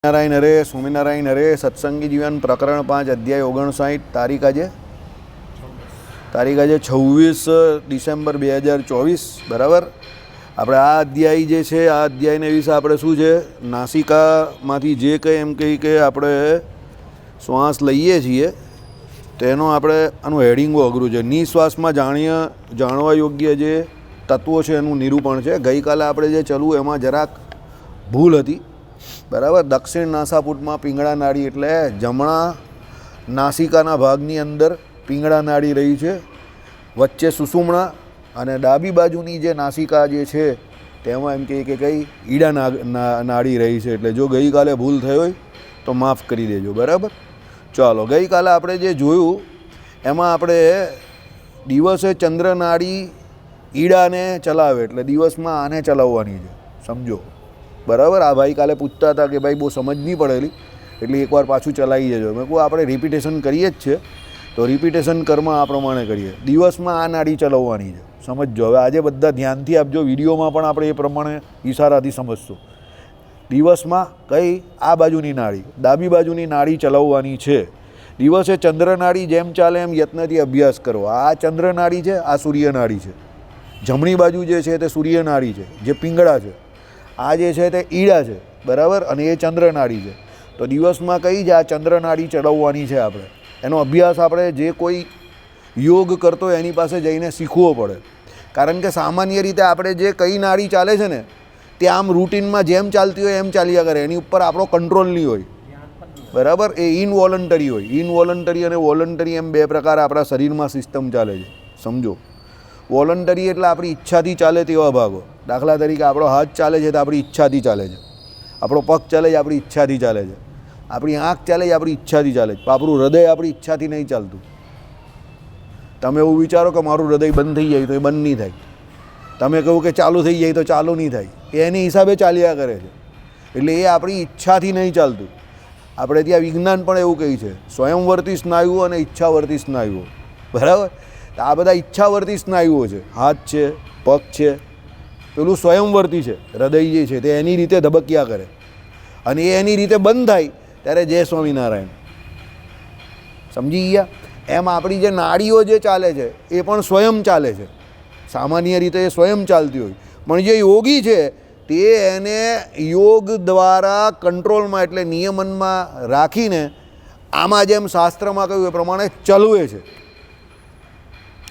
નારાયણ હરે સ્વામિનારાયણ હરે સત્સંગી જીવન પ્રકરણ 5 અધ્યાય 59 તારીખ આજે 26 ડિસેમ્બર 2024 બરાબર. આપણે આ અધ્યાય જે છે આ અધ્યાયને વિશે આપણે શું છે નાસિકામાંથી જે કંઈ એમ કહી કે આપણે શ્વાસ લઈએ છીએ તેનો આપણે આનું હેડિંગો અઘરું છે. નિશ્વાસમાં જાણવા યોગ્ય જે તત્વો છે એનું નિરૂપણ છે. ગઈકાલે આપણે જે ચલવું એમાં જરાક ભૂલ હતી બરાબર. દક્ષિણ નાસાપુટમાં પિંગળા નાડી એટલે જમણા નાસિકાના ભાગની અંદર પિંગળા નાડી રહી છે, વચ્ચે સુષુમ્ણા, અને ડાબી બાજુની જે નાસિકા જે છે તેમાં એમ કહે કે કઈ ઈડા નાડી રહી છે. એટલે જો ગઈકાલે ભૂલ થઈ હોય તો માફ કરી દેજો બરાબર. ચાલો, ગઈકાલે આપણે જે જોયું એમાં આપણે દિવસે ચંદ્ર નાડી ઈડાને ચલાવે એટલે દિવસમાં આને ચલાવવાની છે, સમજો બરાબર. આ ભાઈ કાલે પૂછતા હતા કે ભાઈ બહુ સમજ નહીં પડેલી એટલે એકવાર પાછું ચલાવી જજો. મેં કહું આપણે રિપીટેશન કરીએ જ છે તો રિપીટેશન કર્મ આ પ્રમાણે કરીએ. દિવસમાં આ નાડી ચલાવવાની છે, સમજજો. હવે આજે બધા ધ્યાનથી આપજો, વિડીયોમાં પણ આપણે એ પ્રમાણે ઈશારાથી સમજશું. દિવસમાં કઈ આ બાજુની નાડી, ડાબી બાજુની નાડી ચલાવવાની છે. દિવસે ચંદ્ર નાડી જેમ ચાલે એમ યત્નથી અભ્યાસ કરો. આ ચંદ્ર નાડી છે, આ સૂર્ય નાડી છે. જમણી બાજુ જે છે તે સૂર્ય નાડી છે જે પિંગળા છે, આ જે છે તે ઈડા છે બરાબર, અને એ ચંદ્ર નાડી છે. તો દિવસમાં કઈ છે આ ચંદ્ર નાડી ચલાવવાની છે. આપણે એનો અભ્યાસ આપણે જે કોઈ યોગ કરતો હોય એની પાસે જઈને શીખવો પડે. કારણ કે સામાન્ય રીતે આપણે જે કઈ નાડી ચાલે છે ને તે આમ રૂટિનમાં જેમ ચાલતી હોય એમ ચાલ્યા કરે, એની ઉપર આપણો કંટ્રોલ નહીં હોય બરાબર. એ ઇનવોલન્ટરી હોય. ઇનવોલન્ટરી અને વોલન્ટરી એમ બે પ્રકાર આપણા શરીરમાં સિસ્ટમ ચાલે છે, સમજો. વોલન્ટરી એટલે આપણી ઈચ્છાથી ચાલે તેવા ભાગો. દાખલા તરીકે આપણો હાથ ચાલે છે તો આપણી ઈચ્છાથી ચાલે છે, આપણો પગ ચાલે છે આપણી ઈચ્છાથી ચાલે છે, આપણી આંખ ચાલે છે આપણી ઈચ્છાથી ચાલે છે. આપણું હૃદય આપણી ઈચ્છાથી નહીં ચાલતું. તમે એવું વિચારો કે મારું હૃદય બંધ થઈ જાય તો એ બંધ નહીં થાય. તમે કહું કે ચાલુ થઈ જાય તો ચાલુ નહીં થાય. એ એની હિસાબે ચાલ્યા કરે છે. એટલે એ આપણી ઈચ્છાથી નહીં ચાલતું. આપણે ત્યાં વિજ્ઞાન પણ એવું કહે છે સ્વયંવર્તી સ્નાયુઓ અને ઈચ્છાવર્તી સ્નાયુઓ બરાબર. આ બધા ઈચ્છાવર્તી સ્નાયુઓ છે, હાથ છે, પગ છે. પેલું સ્વયંવર્તી છે, હૃદય જે છે તે એની રીતે ધબક્યા કરે, અને એ એની રીતે બંધ થાય ત્યારે જય સ્વામિનારાયણ, સમજી ગયા. એમ આપણી જે નાડીઓ જે ચાલે છે એ પણ સ્વયં ચાલે છે. સામાન્ય રીતે એ સ્વયં ચાલતી હોય, પણ જે યોગી છે તે એને યોગ દ્વારા કંટ્રોલમાં એટલે નિયમનમાં રાખીને આમાં જેમ શાસ્ત્રમાં કહ્યું એ પ્રમાણે ચલવે છે.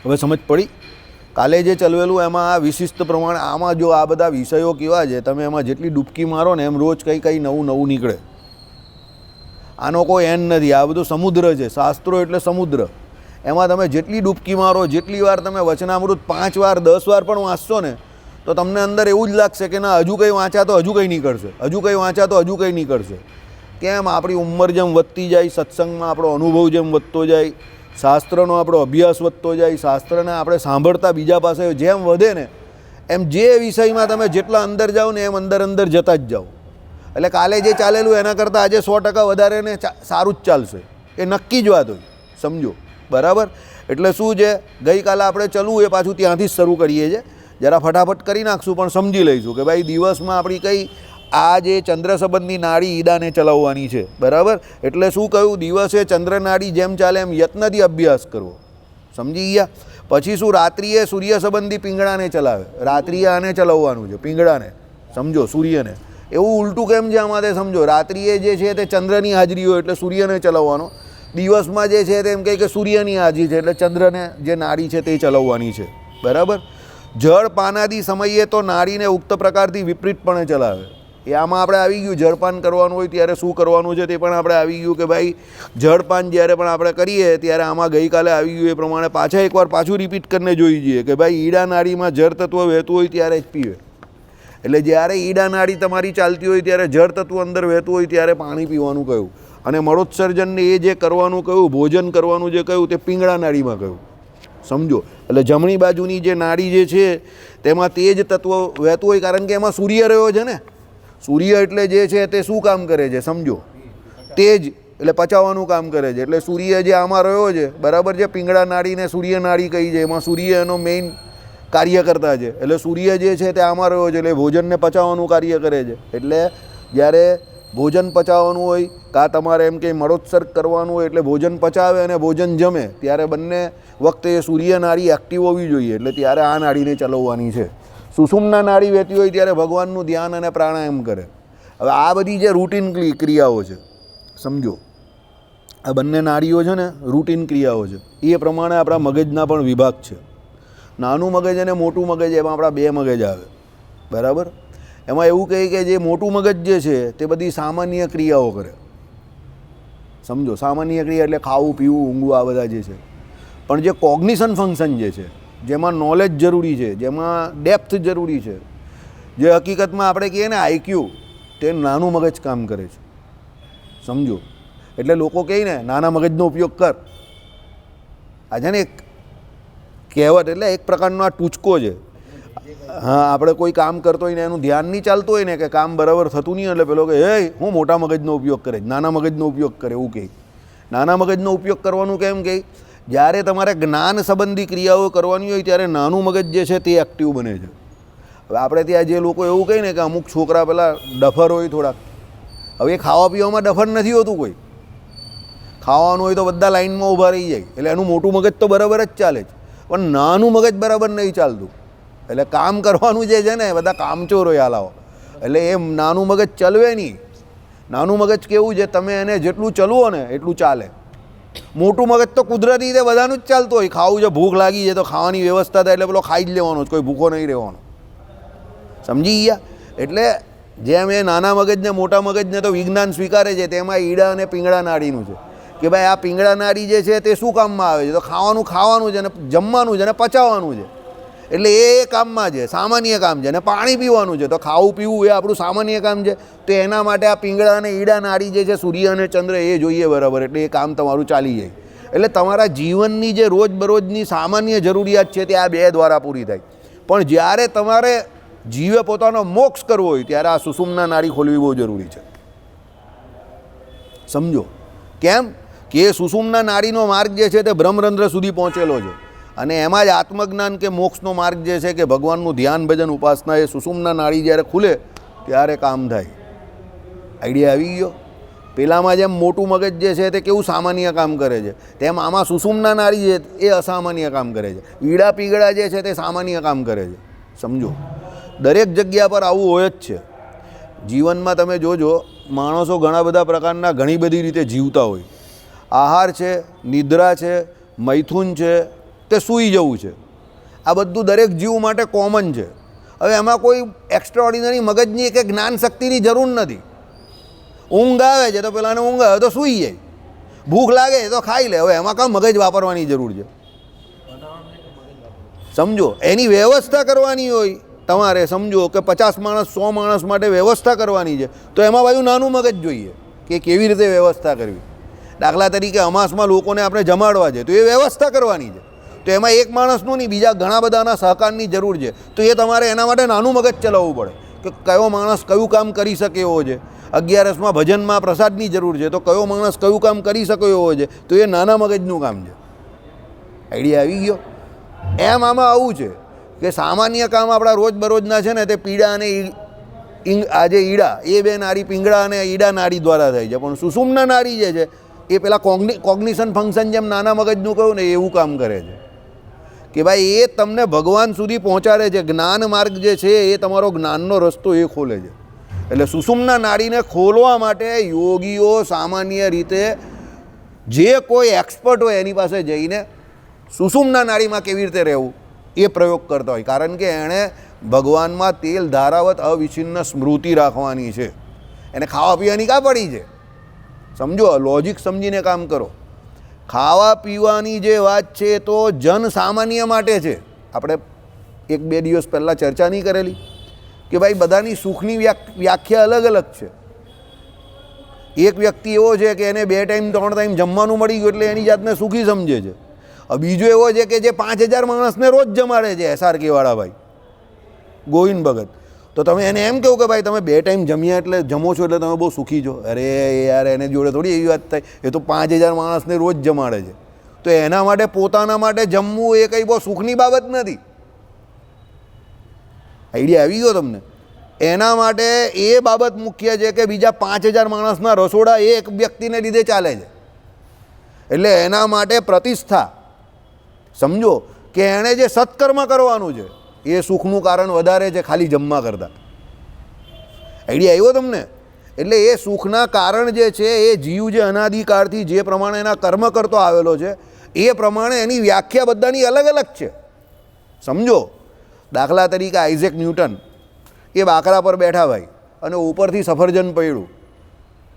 હવે સમજ પડી? કાલે જે ચલવેલું એમાં આ વિશિષ્ટ પ્રમાણે આમાં જો આ બધા વિષયો કેવા છે, તમે એમાં જેટલી ડૂબકી મારો ને એમ રોજ કંઈ નવું નીકળે. આનો કોઈ એન્ડ નથી. આ બધું સમુદ્ર છે. શાસ્ત્રો એટલે સમુદ્ર. એમાં તમે જેટલી ડૂબકી મારો, જેટલી વાર તમે વચનામૃત 5 વાર 10 વાર પણ વાંચશો ને તો તમને અંદર એવું જ લાગશે કે ના હજુ કંઈ વાંચ્યા તો હજુ કંઈ નીકળશે, હજુ કંઈ વાંચ્યા તો હજુ કંઈ નીકળશે. કેમ? આપણી ઉંમર જેમ વધતી જાય, સત્સંગમાં આપણો અનુભવ જેમ વધતો જાય, શાસ્ત્રનો આપણો અભ્યાસ વધતો જાય, શાસ્ત્રને આપણે સાંભળતા બીજા પાસે જેમ વધે ને એમ જે વિષયમાં તમે જેટલા અંદર જાઓ ને એમ અંદર જતા જ જાઓ. એટલે કાલે જે ચાલેલું એના કરતાં આજે 100% વધારે ને સારું જ ચાલશે. એ નક્કી જ વાત હોય, સમજો બરાબર. એટલે શું છે, ગઈકાલે આપણે ચલવું એ પાછું ત્યાંથી જ શરૂ કરીએ છીએ. જરા ફટાફટ કરી નાખશું પણ સમજી લઈશું કે ભાઈ દિવસમાં આપણી કઈ આ જે ચંદ્ર સંબંધી નાડી ઈડાને ચલાવવાની છે બરાબર. એટલે શું કહ્યું? દિવસે ચંદ્ર નાડી જેમ ચાલે એમ યત્નથી અભ્યાસ કરવો, સમજી ગયા. પછી શું, રાત્રિએ સૂર્ય સંબંધી પિંગળાને ચલાવે. રાત્રિએ આને ચલાવવાનું છે, પિંગળાને, સમજો, સૂર્યને. એવું ઉલટું કેમ છે આમાં તે સમજો. રાત્રિએ જે છે તે ચંદ્રની હાજરી હોય એટલે સૂર્યને ચલાવવાનો. દિવસમાં જે છે તે એમ કહે કે સૂર્યની હાજરી છે એટલે ચંદ્રને જે નાડી છે તે ચલાવવાની છે બરાબર. જળ પાનાદી સમયે તો નાડીને ઉક્ત પ્રકારથી વિપરીતપણે ચલાવે. એ આમાં આપણે આવી ગયું. જળપાન કરવાનું હોય ત્યારે શું કરવાનું છે તે પણ આપણે આવી ગયું કે ભાઈ જળપાન જ્યારે પણ આપણે કરીએ ત્યારે આમાં ગઈકાલે આવી ગયું એ પ્રમાણે પાછા એકવાર પાછું રિપીટ કરીને જોઈ જઈએ કે ભાઈ ઈડા નાડીમાં જળ તત્વ વહેતું હોય ત્યારે જ પીવે. એટલે જ્યારે ઈડા નાડી તમારી ચાલતી હોય ત્યારે જળ તત્વ અંદર વહેતું હોય ત્યારે પાણી પીવાનું કહ્યું. અને મળોત્સર્જનને એ જે કરવાનું કહ્યું, ભોજન કરવાનું જે કહ્યું તે પિંગળા નાડીમાં કહ્યું, સમજો. એટલે જમણી બાજુની જે નાડી જે છે તેમાં તેજ તત્વ વહેતું હોય કારણ કે એમાં સૂર્ય રહ્યો છે ને. સૂર્ય એટલે જે છે તે શું કામ કરે છે, સમજો, તેજ એટલે પચાવવાનું કામ કરે છે. એટલે સૂર્ય જે આમાં રહ્યો છે બરાબર છે, પિંગળા નાડીને સૂર્ય નાડી કહી છે, એમાં સૂર્ય એનો મેઇન કાર્ય કરતા છે. એટલે સૂર્ય જે છે તે આમાં રહ્યો છે એટલે ભોજનને પચાવવાનું કાર્ય કરે છે. એટલે જ્યારે ભોજન પચાવવાનું હોય કાં તમારે એમ કે મળોત્સર્ગ કરવાનું હોય એટલે ભોજન પચાવે અને ભોજન જમે ત્યારે બંને વખતે સૂર્ય નાડી એક્ટિવ હોવી જોઈએ. એટલે ત્યારે આ નાડીને ચલાવવાની છે. સુષુમ્ના નાડી વહેતી હોય ત્યારે ભગવાનનું ધ્યાન અને પ્રાણાયામ કરે. હવે આ બધી જે રૂટીન ક્રિયાઓ છે સમજો, આ બંને નાડીઓ છે ને રૂટીન ક્રિયાઓ છે. એ પ્રમાણે આપણા મગજના પણ વિભાગ છે. નાનું મગજ અને મોટું મગજ એમાં આપણા બે મગજ આવે, બરાબર. એમાં એવું કહે કે જે મોટું મગજ જે છે તે બધી સામાન્ય ક્રિયાઓ કરે, સમજો. સામાન્ય ક્રિયા એટલે ખાવું પીવું ઊંઘવું આ બધા જે છે. પણ જે કોગ્નિશન ફંક્શન જે છે, જેમાં નોલેજ જરૂરી છે, જેમાં ડેપ્થ જરૂરી છે, જે હકીકતમાં આપણે કહીએ ને આઈક્યુ, તે નાનું મગજ કામ કરે છે, સમજો. એટલે લોકો કહે ને નાના મગજનો ઉપયોગ કર. આ છે ને એક કહેવત, એટલે એક પ્રકારનો આ ટૂચકો છે. હા, આપણે કોઈ કામ કરતો હોય ને એનું ધ્યાન નહીં ચાલતું હોય ને કે કામ બરાબર થતું નહીં, એટલે પેલો કે હે હું મોટા મગજનો ઉપયોગ કરે, નાના મગજનો ઉપયોગ કરે, એવું કહે. નાના મગજનો ઉપયોગ કરવાનું કેમ કહે? જ્યારે તમારે જ્ઞાન સંબંધી ક્રિયાઓ કરવાની હોય ત્યારે નાનું મગજ જે છે તે એક્ટિવ બને છે. હવે આપણે ત્યાં જે લોકો એવું કહે ને કે અમુક છોકરા પેલા ડફર હોય થોડાક, હવે એ ખાવા પીવામાં ડફર નથી હોતું કોઈ. ખાવાનું હોય તો બધા લાઈનમાં ઊભા રહી જાય, એટલે એનું મોટું મગજ તો બરાબર જ ચાલે છે, પણ નાનું મગજ બરાબર નહીં ચાલતું. એટલે કામ કરવાનું જે છે ને બધા કામચોરો હાલાવો, એટલે એ નાનું મગજ ચલવે નહીં. નાનું મગજ કેવું છે, તમે એને જેટલું ચલવો ને એટલું ચાલે. મોટું મગજ તો કુદરતી રીતે બધાનું જ ચાલતું હોય. ખાવું છે, ભૂખ લાગી છે તો ખાવાની વ્યવસ્થા થાય એટલે પેલો ખાઈ જ લેવાનો, કોઈ ભૂખો નહીં રહેવાનો, સમજી ગયા. એટલે જેમ એ નાના મગજને મોટા મગજને તો વિજ્ઞાન સ્વીકારે છે, તેમાં ઈડા અને પિંગળા નાડીનું છે કે ભાઈ આ પિંગળા નાડી જે છે તે શું કામમાં આવે છે, તો ખાવાનું છે અને જમવાનું છે અને પચાવવાનું છે. એટલે એ કામમાં છે, સામાન્ય કામ છે. અને પાણી પીવાનું છે, તો ખાવું પીવું એ આપણું સામાન્ય કામ છે. તો એના માટે આ પિંગળા અને ઈડા નાડી જે છે, સૂર્ય અને ચંદ્ર એ જોઈએ બરાબર, એટલે એ કામ તમારું ચાલી જાય. એટલે તમારા જીવનની જે રોજબરોજની સામાન્ય જરૂરિયાત છે તે આ બે દ્વારા પૂરી થાય. પણ જ્યારે તમારે જીવે પોતાનો મોક્ષ કરવો હોય ત્યારે આ સુષુમ્ના નાડી ખોલવી બહુ જરૂરી છે, સમજો. કેમ કે એ સુષુમ્ના નાડીનો માર્ગ જે છે તે બ્રહ્મરંધ્ર સુધી પહોંચેલો છે. અને એમાં જ આત્મજ્ઞાન કે મોક્ષનો માર્ગ જે છે કે ભગવાનનું ધ્યાન ભજન ઉપાસના એ સુષુમ્ના નાડી જ્યારે ખુલે ત્યારે કામ થાય. આઈડિયા આવી ગયો? પેલામાં જેમ મોટું મગજ જે છે તે કેવું સામાન્ય કામ કરે છે, તેમ આમાં સુષુમ્ના નાડી છે એ અસામાન્ય કામ કરે છે. ઈડા પીગળા જે છે તે સામાન્ય કામ કરે છે, સમજો. દરેક જગ્યા પર આવું હોય જ છે. જીવનમાં તમે જોજો, માણસો ઘણા બધા પ્રકારના ઘણી બધી રીતે જીવતા હોય. આહાર છે, નિદ્રા છે, મૈથુન છે, તે સૂઈ જવું છે, આ બધું દરેક જીવ માટે કોમન છે. હવે એમાં કોઈ એક્સ્ટ્રાઓર્ડિનરી મગજની કે જ્ઞાન શક્તિની જરૂર નથી. ઊંઘ આવે છે તો પેલાને ઊંઘ આવે તો સૂઈ જાય, ભૂખ લાગે તો ખાઈ લે. હવે એમાં કાં મગજ વાપરવાની જરૂર છે, સમજો. એની વ્યવસ્થા કરવાની હોય તમારે, સમજો કે 50 માણસ 100 માણસ માટે વ્યવસ્થા કરવાની છે, તો એમાં બાજુ નાનું મગજ જોઈએ કે કેવી રીતે વ્યવસ્થા કરવી. દાખલા તરીકે અમાસમાં લોકોને આપણે જમાડવા છે તો એ વ્યવસ્થા કરવાની છે, તો એમાં એક માણસનું નહીં બીજા ઘણા બધાના સહકારની જરૂર છે. તો એ તમારે એના માટે નાનું મગજ ચલાવવું પડે કે કયો માણસ કયું કામ કરી શકે એવો છે. 11સમાં ભજનમાં પ્રસાદની જરૂર છે, તો કયો માણસ કયું કામ કરી શકે એવો છે, તો એ નાના મગજનું કામ છે. આઈડિયા આવી ગયો? એમ આમાં આવું છે કે સામાન્ય કામ આપણા રોજબરોજના છે ને તે પીડા અને આજે ઈડા એ બે નાડી પિંગળા અને ઈડા નાડી દ્વારા થાય છે. પણ સુષુમ્ના નાડી જે છે એ પેલા કોગ્નિશન ફંક્શન જેમ નાના મગજનું કહ્યું ને એવું કામ કરે છે કે ભાઈ એ તમને ભગવાન સુધી પહોંચાડે છે. જ્ઞાન માર્ગ જે છે એ તમારો જ્ઞાનનો રસ્તો એ ખોલે છે. એટલે સુષુમ્ના નાડીને ખોલવા માટે યોગીઓ સામાન્ય રીતે જે કોઈ એક્સપર્ટ હોય એની પાસે જઈને સુષુમ્ના નાડીમાં કેવી રીતે રહેવું એ પ્રયોગ કરતા હોય. કારણ કે એણે ભગવાનમાં તેલ ધારાવત અવિચ્છિન્ન સ્મૃતિ રાખવાની છે. એને ખાવા પીવાની કાં પડી છે, સમજો. લોજિક સમજીને કામ કરો. ખાવા પીવાની જે વાત છે તો જન સામાન્ય માટે છે. આપણે 1-2 દિવસ પહેલાં ચર્ચા નહીં કરેલી કે ભાઈ બધાની સુખની વ્યાખ્યા અલગ અલગ છે. એક વ્યક્તિ એવો છે કે એને 2 ટાઈમ 3 ટાઈમ જમવાનું મળી ગયું એટલે એની જાતને સુખી સમજે છે. બીજો એવો છે કે જે 5000 માણસને રોજ જમાડે છે, SRK વાળા ભાઈ ગોવિંદ ભગત. તો તમે એને એમ કહો કે ભાઈ તમે 2 ટાઈમ જમ્યા એટલે જમો છો એટલે તમે બહુ સુખી છો? અરે યાર, એને જોડે થોડી એવી વાત થાય. એ તો 5000 માણસને રોજ જમાડે છે, તો એના માટે પોતાના માટે જમવું એ કંઈ બહુ સુખની બાબત નથી. આઈડિયા આવી ગયો તમને? એના માટે એ બાબત મુખ્ય છે કે બીજા 5000 માણસના રસોડા એ એક વ્યક્તિને લીધે ચાલે છે. એટલે એના માટે પ્રતિષ્ઠા સમજો કે એણે જે સત્કર્મ કરવાનું છે એ સુખનું કારણ વધારે છે ખાલી જમવા કરતાં. આઈડિયા આવ્યો તમને? એટલે એ સુખના કારણ જે છે એ જીવ જે અનાદિકાળથી જે પ્રમાણે એના કર્મ કરતો આવેલો છે એ પ્રમાણે એની વ્યાખ્યા બધાની અલગ અલગ છે. સમજો, દાખલા તરીકે આઇઝેક ન્યૂટન એ બાકરા પર બેઠા ભાઈ અને ઉપરથી સફરજન પડ્યું,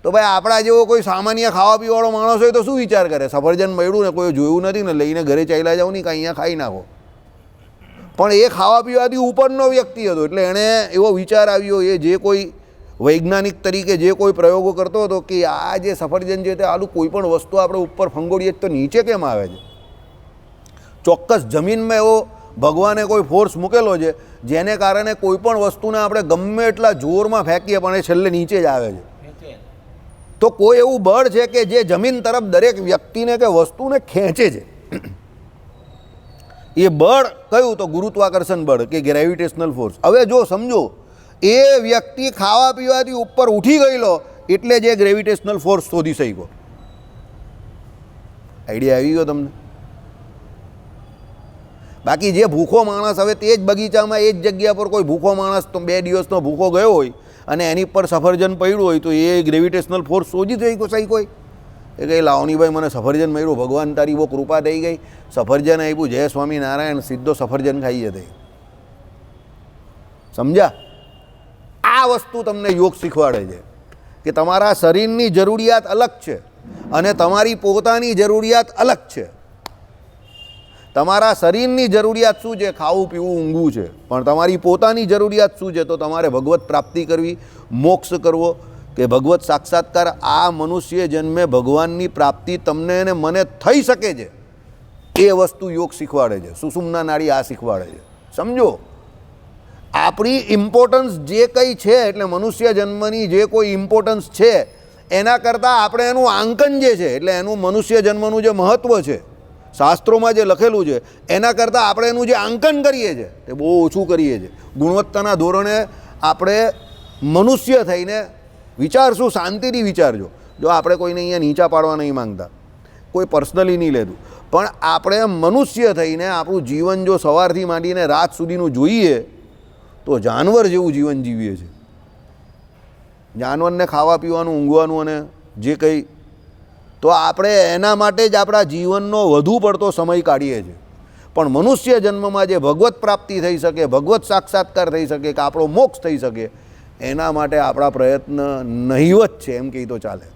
તો ભાઈ આપણા જેવો કોઈ સામાન્ય ખાવા પીવાવાળો માણસ હોય તો શું વિચાર કરે? સફરજન પડ્યું ને કોઈ જોયું નથી ને લઈને ઘરે ચાલ્યા જાવ નહીં કે અહીંયા ખાઈ નાખો. પણ એ ખાવા પીવાથી ઉપરનો વ્યક્તિ હતો એટલે એણે એવો વિચાર આવ્યો, એ જે કોઈ વૈજ્ઞાનિક તરીકે જે કોઈ પ્રયોગો કરતો હતો કે આ જે સફરજન છે તે આલું કોઈ પણ વસ્તુ આપણે ઉપર ફંગોળીએ તો નીચે કેમ આવે છે? ચોક્કસ જમીનમાં એવો ભગવાને કોઈ ફોર્સ મૂકેલો છે જેને કારણે કોઈ પણ વસ્તુને આપણે ગમે એટલા જોરમાં ફેંકીએ પણ એ છેલ્લે નીચે જ આવે છે. તો કોઈ એવું બળ છે કે જે જમીન તરફ દરેક વ્યક્તિને કે વસ્તુને ખેંચે છે. એ બળ કયું? તો ગુરુત્વાકર્ષણ બળ કે ગ્રેવિટેશનલ ફોર્સ. હવે જો સમજો એ વ્યક્તિ ખાવા પીવાથી ઉપર ઉઠી ગયેલો એટલે જે ગ્રેવિટેશનલ ફોર્સ શોધી શક્યો. આઈડિયા આવી ગયો તમને? બાકી જે ભૂખો માણસ, હવે તે જ બગીચામાં એ જ જગ્યા પર કોઈ ભૂખો માણસ તો 2 દિવસનો ભૂખો ગયો હોય અને એની પર સફરજન પડ્યું હોય તો એ ગ્રેવિટેશનલ ફોર્સ શોધી થઈ કોઈ એ કંઈ લાવની ભાઈ મને સફરજન મળ્યું, ભગવાન તારી બહુ કૃપા થઈ ગઈ, સફરજન આપ્યું, જય સ્વામિનારાયણ, સીધો સફરજન ખાઈ જતે. સમજ્યા? આ વસ્તુ તમને યોગ શીખવાડે છે કે તમારા શરીરની જરૂરિયાત અલગ છે અને તમારી પોતાની જરૂરિયાત અલગ છે. તમારા શરીરની જરૂરિયાત શું છે? ખાવું પીવું ઊંઘવું છે. પણ તમારી પોતાની જરૂરિયાત શું છે? તો તમારે ભગવત પ્રાપ્તિ કરવી, મોક્ષ કરવો કે ભગવત સાક્ષાત્કાર. આ મનુષ્ય જન્મે ભગવાનની પ્રાપ્તિ તમને અને મને થઈ શકે છે એ વસ્તુ યોગ શીખવાડે છે. સુષુમ્ના નાડી આ શીખવાડે છે. સમજો, આપણી ઇમ્પોર્ટન્સ જે કંઈ છે એટલે મનુષ્ય જન્મની જે કોઈ ઇમ્પોર્ટન્સ છે એના કરતાં આપણે એનું આંકન જે છે એટલે એનું મનુષ્ય જન્મનું જે મહત્ત્વ છે શાસ્ત્રોમાં જે લખેલું છે એના કરતાં આપણે એનું જે આંકન કરીએ છીએ તે બહુ ઓછું કરીએ છીએ. ગુણવત્તાના ધોરણે આપણે મનુષ્ય થઈને વિચારશું, શાંતિથી વિચારજો. જો આપણે કોઈને અહીંયા નીચા પાડવા નહીં માંગતા, કોઈ પર્સનલી નહીં લેતું, પણ આપણે મનુષ્ય થઈને આપણું જીવન જો સવારથી માંડીને રાત સુધીનું જોઈએ તો જાનવર જેવું જીવન જીવીએ છીએ. જાનવરને ખાવા પીવાનું, ઊંઘવાનું અને જે કંઈ, તો આપણે એના માટે જ આપણા જીવનનો વધુ પડતો સમય કાઢીએ છીએ. પણ મનુષ્ય જન્મમાં જે ભગવત પ્રાપ્તિ થઈ શકે, ભગવત સાક્ષાત્કાર થઈ શકે, કે આપણો મોક્ષ થઈ શકે, એના માટે આપણા પ્રયત્ન નહીવત છે એમ કહી તો ચાલે.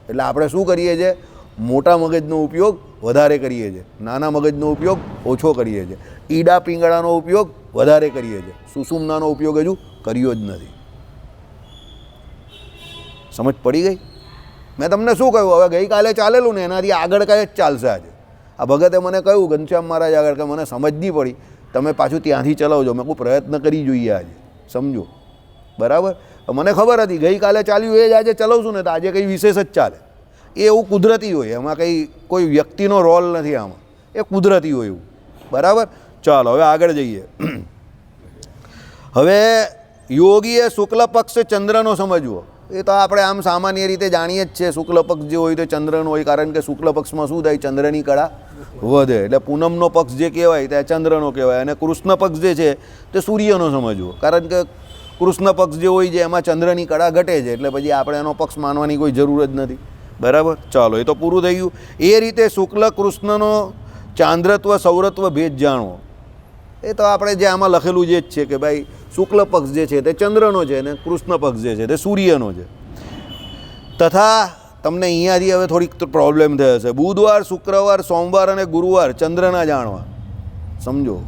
એટલે આપણે શું કરીએ છીએ? મોટા મગજનો ઉપયોગ વધારે કરીએ છીએ, નાના મગજનો ઉપયોગ ઓછો કરીએ છીએ. ઈડા પીંગળાનો ઉપયોગ વધારે કરીએ છીએ, સુષુમ્નાનો ઉપયોગ હજુ કર્યો જ નથી. સમજ પડી ગઈ? મેં તમને શું કહ્યું? હવે ગઈકાલે ચાલેલું ને એનાથી આગળ કાંઈ જ ચાલશે આજે. આ ભગતે મને કહ્યું ઘનશ્યામ મહારાજ આગળ કે મને સમજ નહીં પડી, તમે પાછું ત્યાંથી ચલાવજો. મેં કોઈ પ્રયત્ન કરી જોઈએ આજે. સમજો, બરાબર? મને ખબર હતી ગઈકાલે ચાલ્યું એ જ આજે ચલાવશું ને તો આજે કંઈ વિશેષ જ ચાલે. એ એવું કુદરતી હોય, એમાં કંઈ કોઈ વ્યક્તિનો રોલ નથી આમાં, એ કુદરતી હોય એવું. બરાબર? ચાલો હવે આગળ જઈએ. હવે યોગીએ શુક્લ પક્ષ ચંદ્રનો સમજવો. એ તો આપણે આમ સામાન્ય રીતે જાણીએ જ છે, શુક્લ પક્ષ જે હોય તો ચંદ્રનો હોય, કારણ કે શુક્લ પક્ષમાં શું થાય? ચંદ્રની કળા વધે. એટલે પૂનમનો પક્ષ જે કહેવાય તે ચંદ્રનો કહેવાય, અને કૃષ્ણ પક્ષ જે છે તે સૂર્યનો સમજવો. કારણ કે કૃષ્ણ પક્ષ જે હોય છે એમાં ચંદ્રની કળા ઘટે છે, એટલે પછી આપણે એનો પક્ષ માનવાની કોઈ જરૂર જ નથી. બરાબર? ચાલો, એ તો પૂરું થઈ ગયું. એ રીતે શુક્લ કૃષ્ણનો ચાંદ્રત્વ સૌરત્વ ભેદ જાણવો. એ તો આપણે જે આમાં લખેલું જે જ છે કે ભાઈ શુક્લ પક્ષ જે છે તે ચંદ્રનો છે અને કૃષ્ણ પક્ષ જે છે તે સૂર્યનો છે. તથા તમને અહીંયાથી હવે થોડીક પ્રોબ્લેમ થયો છે. બુધવાર, શુક્રવાર, સોમવાર અને ગુરુવાર ચંદ્રના જાણવા. સમજો,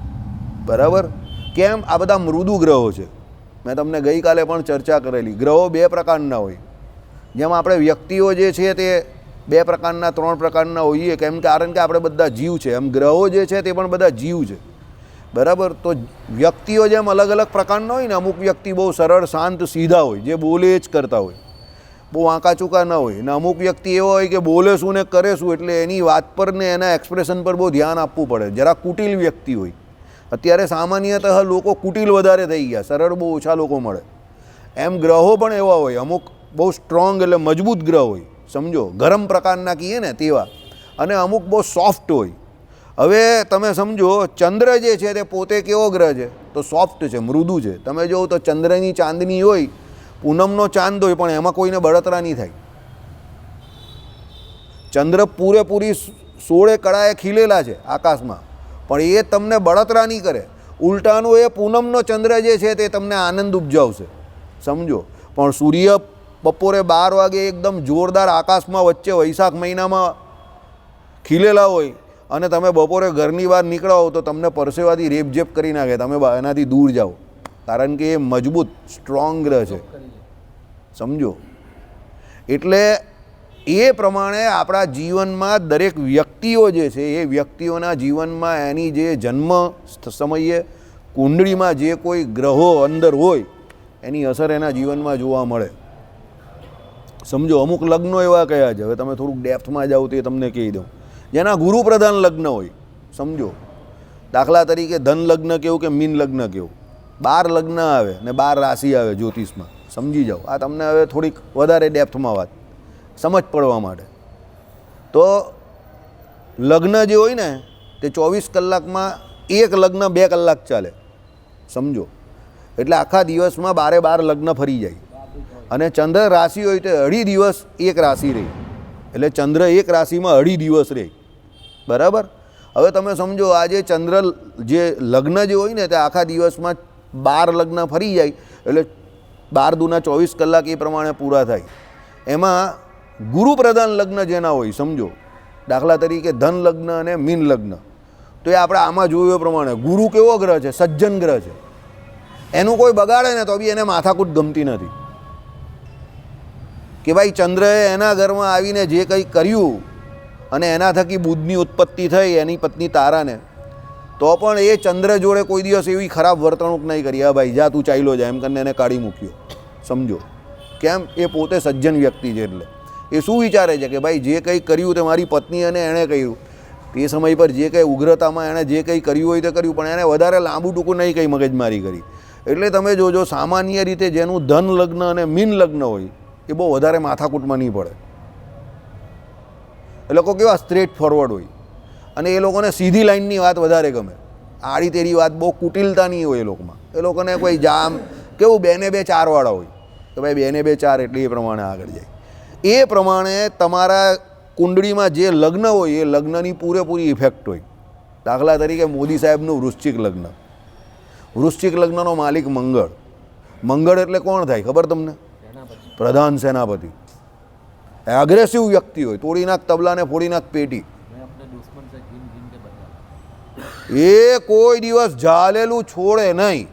બરાબર? કેમ? આ બધા મૃદુ ગ્રહો છે. મેં તમને ગઈકાલે પણ ચર્ચા કરેલી. ગ્રહો 2 પ્રકારના હોય. જેમ આપણે વ્યક્તિઓ જે છે તે 2 પ્રકારના 3 પ્રકારના હોઈએ, કેમ કારણ કે આપણે બધા જીવ છે, એમ ગ્રહો જે છે તે પણ બધા જીવ છે. બરાબર? તો વ્યક્તિઓ જેમ અલગ અલગ પ્રકારના હોય ને, અમુક વ્યક્તિ બહુ સરળ, શાંત, સીધા હોય, જે બોલે જ કરતા હોય, બહુ આંકા ચૂકા ન હોય. ને અમુક વ્યક્તિ એવો હોય કે બોલે શું ને કરે શું, એટલે એની વાત પર ને એના એક્સપ્રેશન પર બહુ ધ્યાન આપવું પડે. જરા કુટિલ વ્યક્તિ હોય, અત્યારે સામાન્યતઃ લોકો કુટિલ વધારે થઈ ગયા, સરળ બહુ ઓછા લોકો મળે. એમ ગ્રહો પણ એવા હોય, અમુક બહુ સ્ટ્રોંગ એટલે મજબૂત ગ્રહ હોય, સમજો, ગરમ પ્રકારના કહીએ ને તેવા, અને અમુક બહુ સોફ્ટ હોય. હવે તમે સમજો ચંદ્ર જે છે તે પોતે કેવો ગ્રહ છે? તો સોફ્ટ છે, મૃદુ છે. તમે જુઓ તો ચંદ્રની ચાંદની હોય, પૂનમનો ચાંદ હોય, પણ એમાં કોઈને બળતરા નહીં થાય. ચંદ્ર પૂરેપૂરી 16 કળાએ ખીલેલા છે આકાશમાં, પણ એ તમને બળતરા નહીં કરે. ઉલટાનું એ પૂનમનો ચંદ્ર જે છે તે તમને આનંદ ઉપજાવશે, સમજો. પણ સૂર્ય બપોરે 12 વાગે એકદમ જોરદાર આકાશમાં વચ્ચે વૈશાખ મહિનામાં ખીલેલા હોય અને તમે બપોરે ઘરની બહાર નીકળાવો તો તમને પરસેવાથી રેપઝેપ કરી નાખે, તમે એનાથી દૂર જાઓ, કારણ કે એ મજબૂત સ્ટ્રોંગ ગ્રહ છે, સમજો. એટલે એ પ્રમાણે આપણા જીવનમાં દરેક વ્યક્તિઓ જે છે એ વ્યક્તિઓના જીવનમાં એની જે જન્મ સમયે કુંડળીમાં જે કોઈ ગ્રહો અંદર હોય એની અસર એના જીવનમાં જોવા મળે, સમજો. અમુક લગ્નો એવા કયા છે, હવે તમે થોડુંક ડેપ્થમાં જાઓ તો એ તમને કહી દઉં, જેના ગુરુ પ્રધાન લગ્ન હોય, સમજો. દાખલા તરીકે ધન લગ્ન કેવું કે મીન લગ્ન કેવું, 12 લગ્ન આવે ને 12 રાશિ આવે જ્યોતિષમાં, સમજી જાઓ. આ તમને હવે થોડીક વધારે ડેપ્થમાં વાત સમજ પડવા માટે. તો લગ્ન જે હોય ને તે 24 કલાકમાં એક લગ્ન 2 કલાક ચાલે, સમજો. એટલે આખા દિવસમાં 12 લગ્ન ફરી જાય. અને ચંદ્ર રાશિ હોય તો 2.5 દિવસ એક રાશિ રહી, એટલે ચંદ્ર એક રાશિમાં 2.5 દિવસ રહે, બરાબર. હવે તમે સમજો આ જે ચંદ્ર જે લગ્ન જે હોય ને તે આખા દિવસમાં 12 લગ્ન ફરી જાય, એટલે 12 દુના 24 કલાક એ પ્રમાણે પૂરા થાય. એમાં ગુરુ પ્રધાન લગ્ન જેના હોય, સમજો, દાખલા તરીકે ધન લગ્ન અને મીન લગ્ન, તો એ આપણે આમાં જોયું એ પ્રમાણે ગુરુ કેવો ગ્રહ છે? સજ્જન ગ્રહ છે. એનું કોઈ બગાડે ને તો બી એને માથાકૂટ ગમતી નથી, કે ભાઈ ચંદ્રએ એના ઘરમાં આવીને જે કંઈ કર્યું અને એના થકી બુધની ઉત્પત્તિ થઈ એની પત્ની તારાને, તો પણ એ ચંદ્ર જોડે કોઈ દિવસ એવી ખરાબ વર્તણૂક નહીં કરી, હા ભાઈ જા તું ચાલ્યો જાય, એમ કરીને એને કાઢી મૂક્યો, સમજો. કેમ? એ પોતે સજ્જન વ્યક્તિ છે. એટલે એ શું વિચારે છે કે ભાઈ જે કંઈ કર્યું તે મારી પત્ની અને એણે કર્યું, તે સમય પર જે કંઈ ઉગ્રતામાં એણે જે કંઈ કર્યું હોય તે કર્યું, પણ એને વધારે લાંબુ ટૂંકું નહીં કંઈ મગજમારી કરી. એટલે તમે જોજો સામાન્ય રીતે જેનું ધન લગ્ન અને મીન લગ્ન હોય એ બહુ વધારે માથાકૂટમાં નહીં પડે. એ લોકો કેવા સ્ટ્રેટ ફોરવર્ડ હોય અને એ લોકોને સીધી લાઈનની વાત વધારે ગમે, આડી તેરી વાત બહુ કુટિલતા નહીં હોય એ લોકોમાં. એ લોકોને કોઈ જામ કેવું 2 ને 2 4 વાળા હોય કે ભાઈ 2 ને 2 4 એટલે એ પ્રમાણે આગળ જાય. એ પ્રમાણે તમારા કુંડળીમાં જે લગ્ન હોય એ લગ્નની પૂરેપૂરી ઇફેક્ટ હોય. દાખલા તરીકે મોદી સાહેબનું વૃશ્ચિક લગ્ન, વૃશ્ચિક લગ્નનો માલિક મંગળ. મંગળ એટલે કોણ થાય ખબર તમને? પ્રધાન સેનાપતિ. એગ્રેસિવ વ્યક્તિ હોય, તોડી નાખ તબલાને ફોડી નાખ પેટી. એ કોઈ દિવસ ઝાલેલું છોડે નહીં,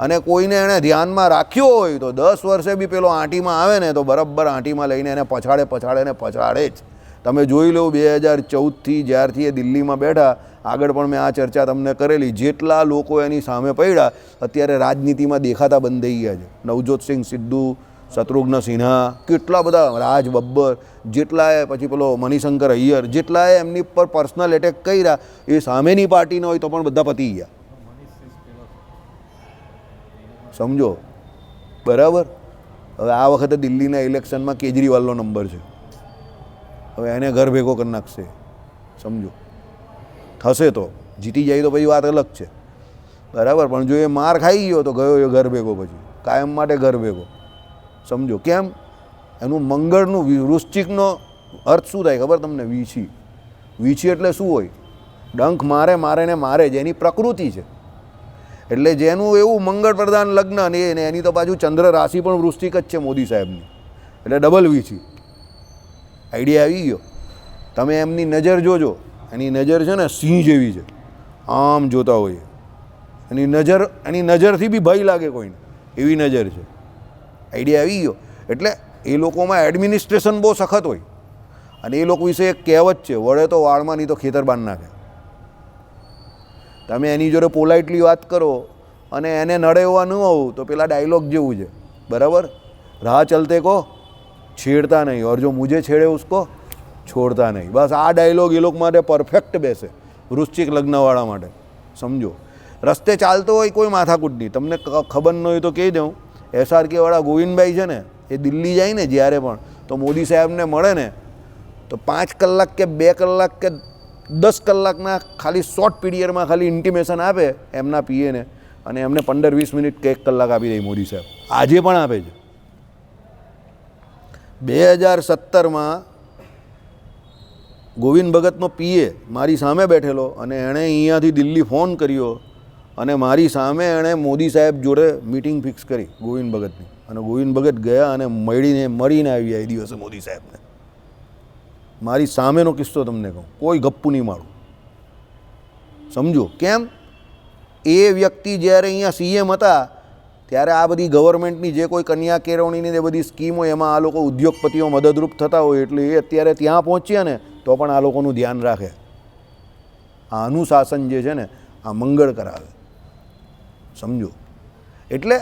અને કોઈને એણે ધ્યાનમાં રાખ્યો હોય તો 10 વર્ષે બી પેલો આંટીમાં આવે ને તો બરાબર આંટીમાં લઈને એને પછાડે જ. તમે જોઈ લો 2014થી જ્યારથી એ દિલ્હીમાં બેઠા, આગળ પણ મેં આ ચર્ચા તમને કરેલી, જેટલા લોકો એની સામે પડ્યા અત્યારે રાજનીતિમાં દેખાતા બંધ થઈ ગયા છે. નવજોતસિંહ સિદ્ધુ, શત્રુઘ્ન સિન્હા, કેટલા બધા, રાજ બબ્બર, જેટલાએ, પછી પેલો મણિશંકર અય્યર, જેટલાએ એમની પર પર્સનલ એટેક કર્યા એ સામેની પાર્ટીનો હોય તો પણ બધા પતી ગયા, સમજો, બરાબર. હવે આ વખતે દિલ્હીના ઇલેક્શનમાં કેજરીવાલનો નંબર છે, હવે એને ઘર ભેગો કરી નાખશે, સમજો. થશે તો જીતી જાય તો પછી વાત અલગ છે, બરાબર. પણ જો એ માર ખાઈ ગયો તો ગયો એ ઘર ભેગો, પછી કાયમ માટે ઘર ભેગો, સમજો. કેમ? એનું મંગળનું વૃશ્ચિકનો અર્થ શું થાય ખબર તમને? વીછી. વીછી એટલે શું હોય? ડંખ મારે ને મારે જ, એની પ્રકૃતિ છે. એટલે જેનું એવું મંગળ પ્રધાન લગ્ન ને એની તો પાછું ચંદ્ર રાશિ પણ વૃશ્ચિક જ છે મોદી સાહેબની, એટલે ડબલ વીછી. આઈડિયા આવી ગયો? તમે એમની નજર જોજો, એની નજર છે ને સિંહ જેવી છે, આમ જોતા હોઈએ. એની નજરથી બી ભય લાગે કોઈને, એવી નજર છે. આઈડિયા આવી ગયો? એટલે એ લોકોમાં એડમિનિસ્ટ્રેશન બહુ સખત હોય, અને એ લોકો વિશે એક કહેવત છે, વળે તો વાળમાં નહીં તો ખેતર બાંધ નાખે. તમે એની જોડે પોલાઇટલી વાત કરો અને એને નડે એવા ન હોવ તો પેલા ડાયલોગ જેવું છે, બરાબર? રાહ ચલતે કો છેડતા નહીં, ઓર જો મુझे છેડે ઉસકો છોડતા નહીં. બસ આ ડાયલોગ એ લોકો માટે પરફેક્ટ બેસે, વૃશ્ચિક લગ્નવાળા માટે, સમજો. રસ્તે ચાલતો હોય કોઈ માથાકૂટ નહીં. તમને ખબર ન હોય તો કહી દઉં, SRK વાળા ગોવિંદભાઈ છે ને, એ દિલ્હી જાય ને જ્યારે પણ, તો મોદી સાહેબને મળે ને તો 5 કલાક કે 2 કલાક કે 10 કલાકના ખાલી શોર્ટ પીરિયડમાં ખાલી ઇન્ટિમેશન આપે એમના પીએને, અને એમને 15-20 મિનિટ કે 1 કલાક આપી દે મોદી સાહેબ. આજે પણ આપે છે. 2017માં ગોવિંદ ભગતનો પીએ મારી સામે બેઠેલો અને એણે અહીંયાથી દિલ્હી ફોન કર્યો અને મારી સામે એણે મોદી સાહેબ જોડે મિટિંગ ફિક્સ કરી ગોવિંદ ભગતની, અને ગોવિંદ ભગત ગયા અને મળીને આવ્યા એ દિવસે મોદી સાહેબને. મારી સામેનો કિસ્સો તમને કહું, કોઈ ગપ્પુ નહીં મારું. સમજો કેમ? એ વ્યક્તિ જ્યારે અહીંયા CM હતા ત્યારે આ બધી ગવર્મેન્ટની જે કોઈ કન્યા કેળવણીની એ બધી સ્કીમો, એમાં આ લોકો ઉદ્યોગપતિઓ મદદરૂપ થતા હોય, એટલે એ અત્યારે ત્યાં પહોંચ્યા ને તો પણ આ લોકોનું ધ્યાન રાખે. આ અનુશાસન જે છે ને, આ મંગળ કરાવે. સમજો. એટલે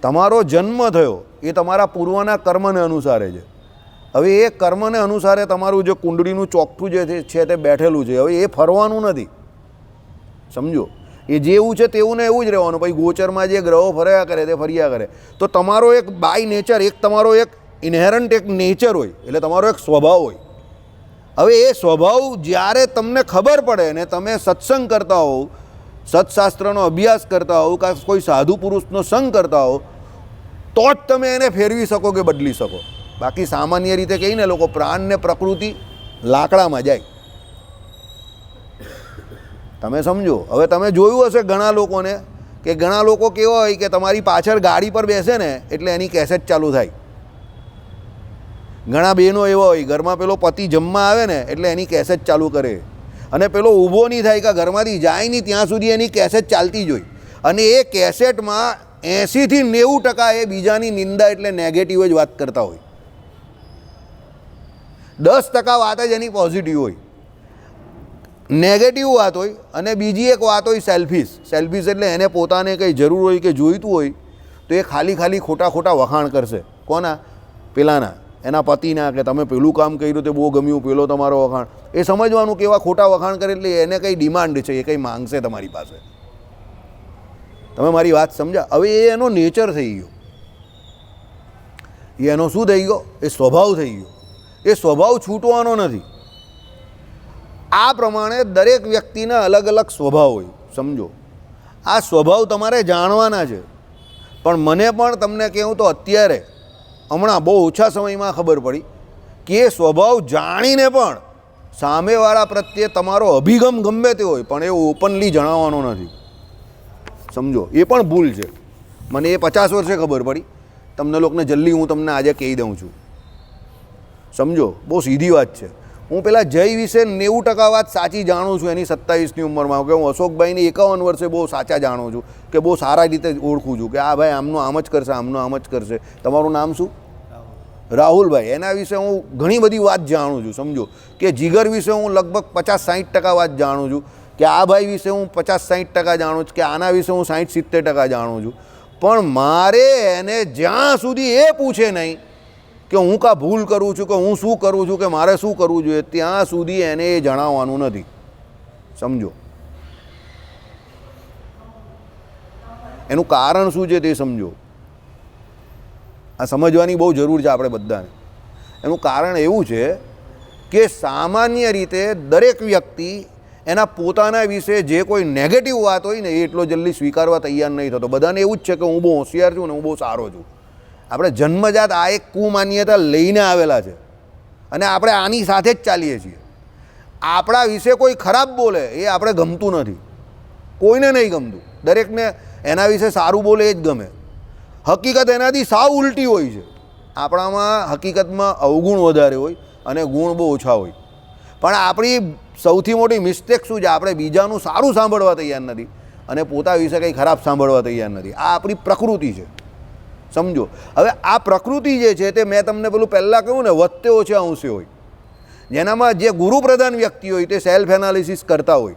તમારો જન્મ થયો એ તમારા પૂર્વના કર્મને અનુસારે છે. હવે એ કર્મને અનુસારે તમારું જે કુંડળીનું ચોકઠું જે છે તે બેઠેલું છે. હવે એ ફરવાનું નથી. સમજો. એ જેવું છે તેવું ને એવું જ રહેવાનું. પછી ગોચરમાં જે ગ્રહો ફર્યા કરે તે ફર્યા કરે. તો તમારો એક બાય નેચર, એક તમારો એક ઇનહેરન્ટ એક નેચર હોય, એટલે તમારો એક સ્વભાવ હોય. હવે એ સ્વભાવ જ્યારે તમને ખબર પડે ને તમે સત્સંગ કરતા હોવ, સત્શાસ્ત્રનો અભ્યાસ કરતા હોવ, કાં કોઈ સાધુ પુરુષનો સંગ કરતા હોવ, તો જ તમે એને ફેરવી શકો કે બદલી શકો. બાકી સામાન્ય રીતે કહીને લોકો પ્રાણ ને પ્રકૃતિ લાકડામાં જાય. તમે સમજો. હવે તમે જોયું હશે ઘણા લોકોને કે ઘણા લોકો કેવા હોય કે તમારી પાછળ ગાડી પર બેસે ને એટલે એની કેસેટ ચાલુ થાય. ઘણા બહેનો એવા હોય, ઘરમાં પેલો પતિ જમવા આવે ને એટલે એની કેસેટ ચાલુ કરે, અને પેલો ઊભો નહીં થાય કે ઘરમાંથી જાય નહીં ત્યાં સુધી એની કેસેટ ચાલતી જ હોય. અને એ કેસેટમાં 80થી 90% એ બીજાની નિંદા એટલે નેગેટિવ જ વાત કરતા હોય. 10% વાત જ એની પોઝિટિવ હોય, નેગેટિવ વાત હોય. અને બીજી એક વાત હોય સેલ્ફિશ. સેલ્ફિશ એટલે એને પોતાને કંઈ જરૂર હોય કે જોઈતું હોય તો એ ખાલી ખોટા વખાણ કરશે. કોના? પેલાના, એના પતિના, કે તમે પેલું કામ કર્યું તે બહુ ગમ્યું, પેલો તમારો વખાણ. એ સમજવાનું કે એવા ખોટા વખાણ કરે એટલે એને કંઈ ડિમાન્ડ છે, એ કંઈ માંગશે તમારી પાસે. તમે મારી વાત સમજ્યા? હવે એ એનો નેચર થઈ ગયો, એ એનો શું થઈ ગયો? એ સ્વભાવ થઈ ગયો. એ સ્વભાવ છૂટવાનો નથી. આ પ્રમાણે દરેક વ્યક્તિના અલગ અલગ સ્વભાવ હોય. સમજો. આ સ્વભાવ તમારે જાણવાના છે. પણ મને પણ તમને કહું તો અત્યારે હમણાં બહુ ઓછા સમયમાં ખબર પડી કે એ સ્વભાવ જાણીને પણ સામેવાળા પ્રત્યે તમારો અભિગમ ગમે તે હોય પણ એ ઓપનલી જણાવવાનો નથી. સમજો. એ પણ ભૂલ છે. મને એ 50 વર્ષે ખબર પડી. તમને લોકોને જલ્દી હું તમને આજે કહી દઉં છું. સમજો. બહુ સીધી વાત છે. હું પેલા જય વિશે 90% વાત સાચી જાણું છું એની 27ની ઉંમરમાં. કે હું અશોકભાઈની 51 વર્ષે બહુ સાચા જાણું છું, કે બહુ સારા રીતે ઓળખું છું કે આ ભાઈ આમનું આમ જ કરશે, આમનું આમ જ કરશે. તમારું નામ શું? રાહુલભાઈ. એના વિશે હું ઘણી બધી વાત જાણું છું. સમજો. કે જીગર વિશે હું લગભગ 50-60% વાત જાણું છું, કે આ ભાઈ વિશે હું 50-60% જાણું છું, કે આના વિશે હું 60-70% જાણું છું. પણ મારે એને જ્યાં સુધી એ પૂછે નહીં કે હું કાં ભૂલ કરું છું, કે હું શું કરું છું, કે મારે શું કરવું જોઈએ, ત્યાં સુધી એને એ જણાવવાનું નથી. સમજો. એનું કારણ શું છે તે સમજો. આ સમજવાની બહુ જરૂર છે આપણે બધાને. એનું કારણ એવું છે કે સામાન્ય રીતે દરેક વ્યક્તિ એના પોતાના વિશે જે કોઈ નેગેટિવ વાત હોય ને એ એટલો જલ્દી સ્વીકારવા તૈયાર નહીં થતો. બધાને એવું જ છે કે હું બહુ હોશિયાર છું ને હું બહુ સારો છું. આપણે જન્મજાત આ એક કુમાન્યતા લઈને આવેલા છે અને આપણે આની સાથે જ ચાલીએ છીએ. આપણા વિશે કોઈ ખરાબ બોલે એ આપણે ગમતું નથી, કોઈને નહીં ગમતું. દરેકને એના વિશે સારું બોલે એ જ ગમે. હકીકત એનાથી સાવ ઉલટી હોય છે. આપણામાં હકીકતમાં અવગુણ વધારે હોય અને ગુણ બહુ ઓછા હોય. પણ આપણી સૌથી મોટી મિસ્ટેક શું છે? આપણે બીજાનું સારું સાંભળવા તૈયાર નથી અને પોતા વિશે કંઈ ખરાબ સાંભળવા તૈયાર નથી. આ આપણી પ્રકૃતિ છે. સમજો. હવે આ પ્રકૃતિ જે છે તે મેં તમને પેલું પહેલાં કહ્યું ને, વધતે ઓછે અંશે હોય. જેનામાં જે ગુરુપ્રધાન વ્યક્તિ હોય તે સેલ્ફ એનાલિસિસ કરતા હોય.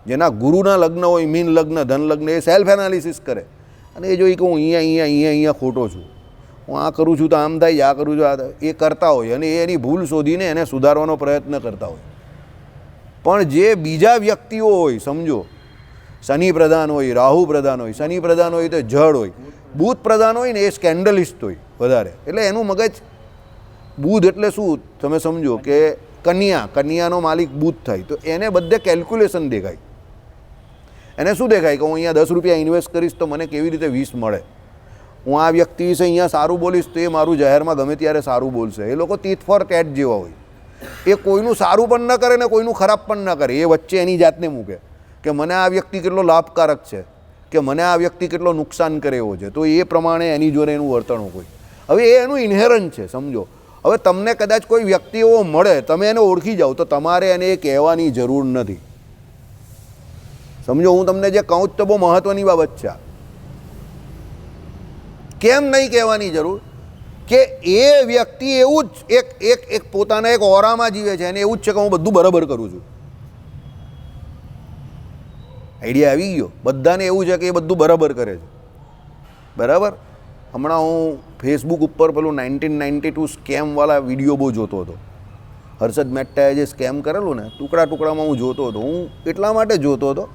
જેના ગુરુના લગ્ન હોય, મીન લગ્ન, ધન લગ્ન, એ સેલ્ફ એનાલિસિસ કરે અને એ જોઈ કે હું અહીંયા ખોટો છું, હું આ કરું છું તો આમ થાય, આ કરું છું આ થાય, એ કરતા હોય અને એની ભૂલ શોધીને એને સુધારવાનો પ્રયત્ન કરતા હોય. પણ જે બીજા વ્યક્તિઓ હોય, સમજો, શનિ પ્રધાન હોય, રાહુ પ્રધાન હોય. શનિ પ્રધાન હોય તો જળ હોય, બુધ પ્રધાન હોય ને એ સ્કેન્ડલિસ્ટ હોય વધારે. એટલે એનું મગજ બુધ એટલે શું તમે સમજો કે કન્યાનો માલિક બુધ થાય તો એને બધે કેલ્ક્યુલેશન દેખાય. એને શું દેખાય કે હું અહીંયા 10 રૂપિયા ઇન્વેસ્ટ કરીશ તો મને કેવી રીતે 20 મળે. હું આ વ્યક્તિ વિશે અહીંયા સારું બોલીશ તો એ મારું જાહેરમાં ગમે ત્યારે સારું બોલશે. એ લોકો તીત ફોર ટેટ જેવા હોય. એ કોઈનું સારું પણ ન કરે ને કોઈનું ખરાબ પણ ન કરે. એ વચ્ચે એની જાતને મૂકે કે મને આ વ્યક્તિ કેટલો લાભકારક છે કે મને આ વ્યક્તિ કેટલો નુકસાન કરે એવો છે. તો એ પ્રમાણે એની જોડે એનું વર્તણૂક હોય. હવે એ એનું ઇન્હેરન્ટ છે સમજો. હવે તમને કદાચ કોઈ વ્યક્તિ એવો મળે, તમે એને ઓળખી જાઓ તો તમારે એને એ કહેવાની જરૂર નથી. સમજો હું તમને જે કહું તો બહુ મહત્ત્વની બાબત છે. કેમ નહીં કહેવાની જરૂર કે એ વ્યક્તિ એવું જ એક પોતાના એક ઓરામાં જીવે છે અને એવું જ છે કે હું બધું બરાબર કરું છું. આઈડિયા આવી ગયો? બધાને એવું છે કે એ બધું બરાબર કરે છે. બરાબર. હમણાં હું ફેસબુક ઉપર પેલું 1992 સ્કેમવાળા વિડીયો બહુ જોતો હતો. હર્ષદ મહેતાએ જે સ્કેમ કરેલું ને ટુકડામાં હું જોતો હતો. હું એટલા માટે જોતો હતો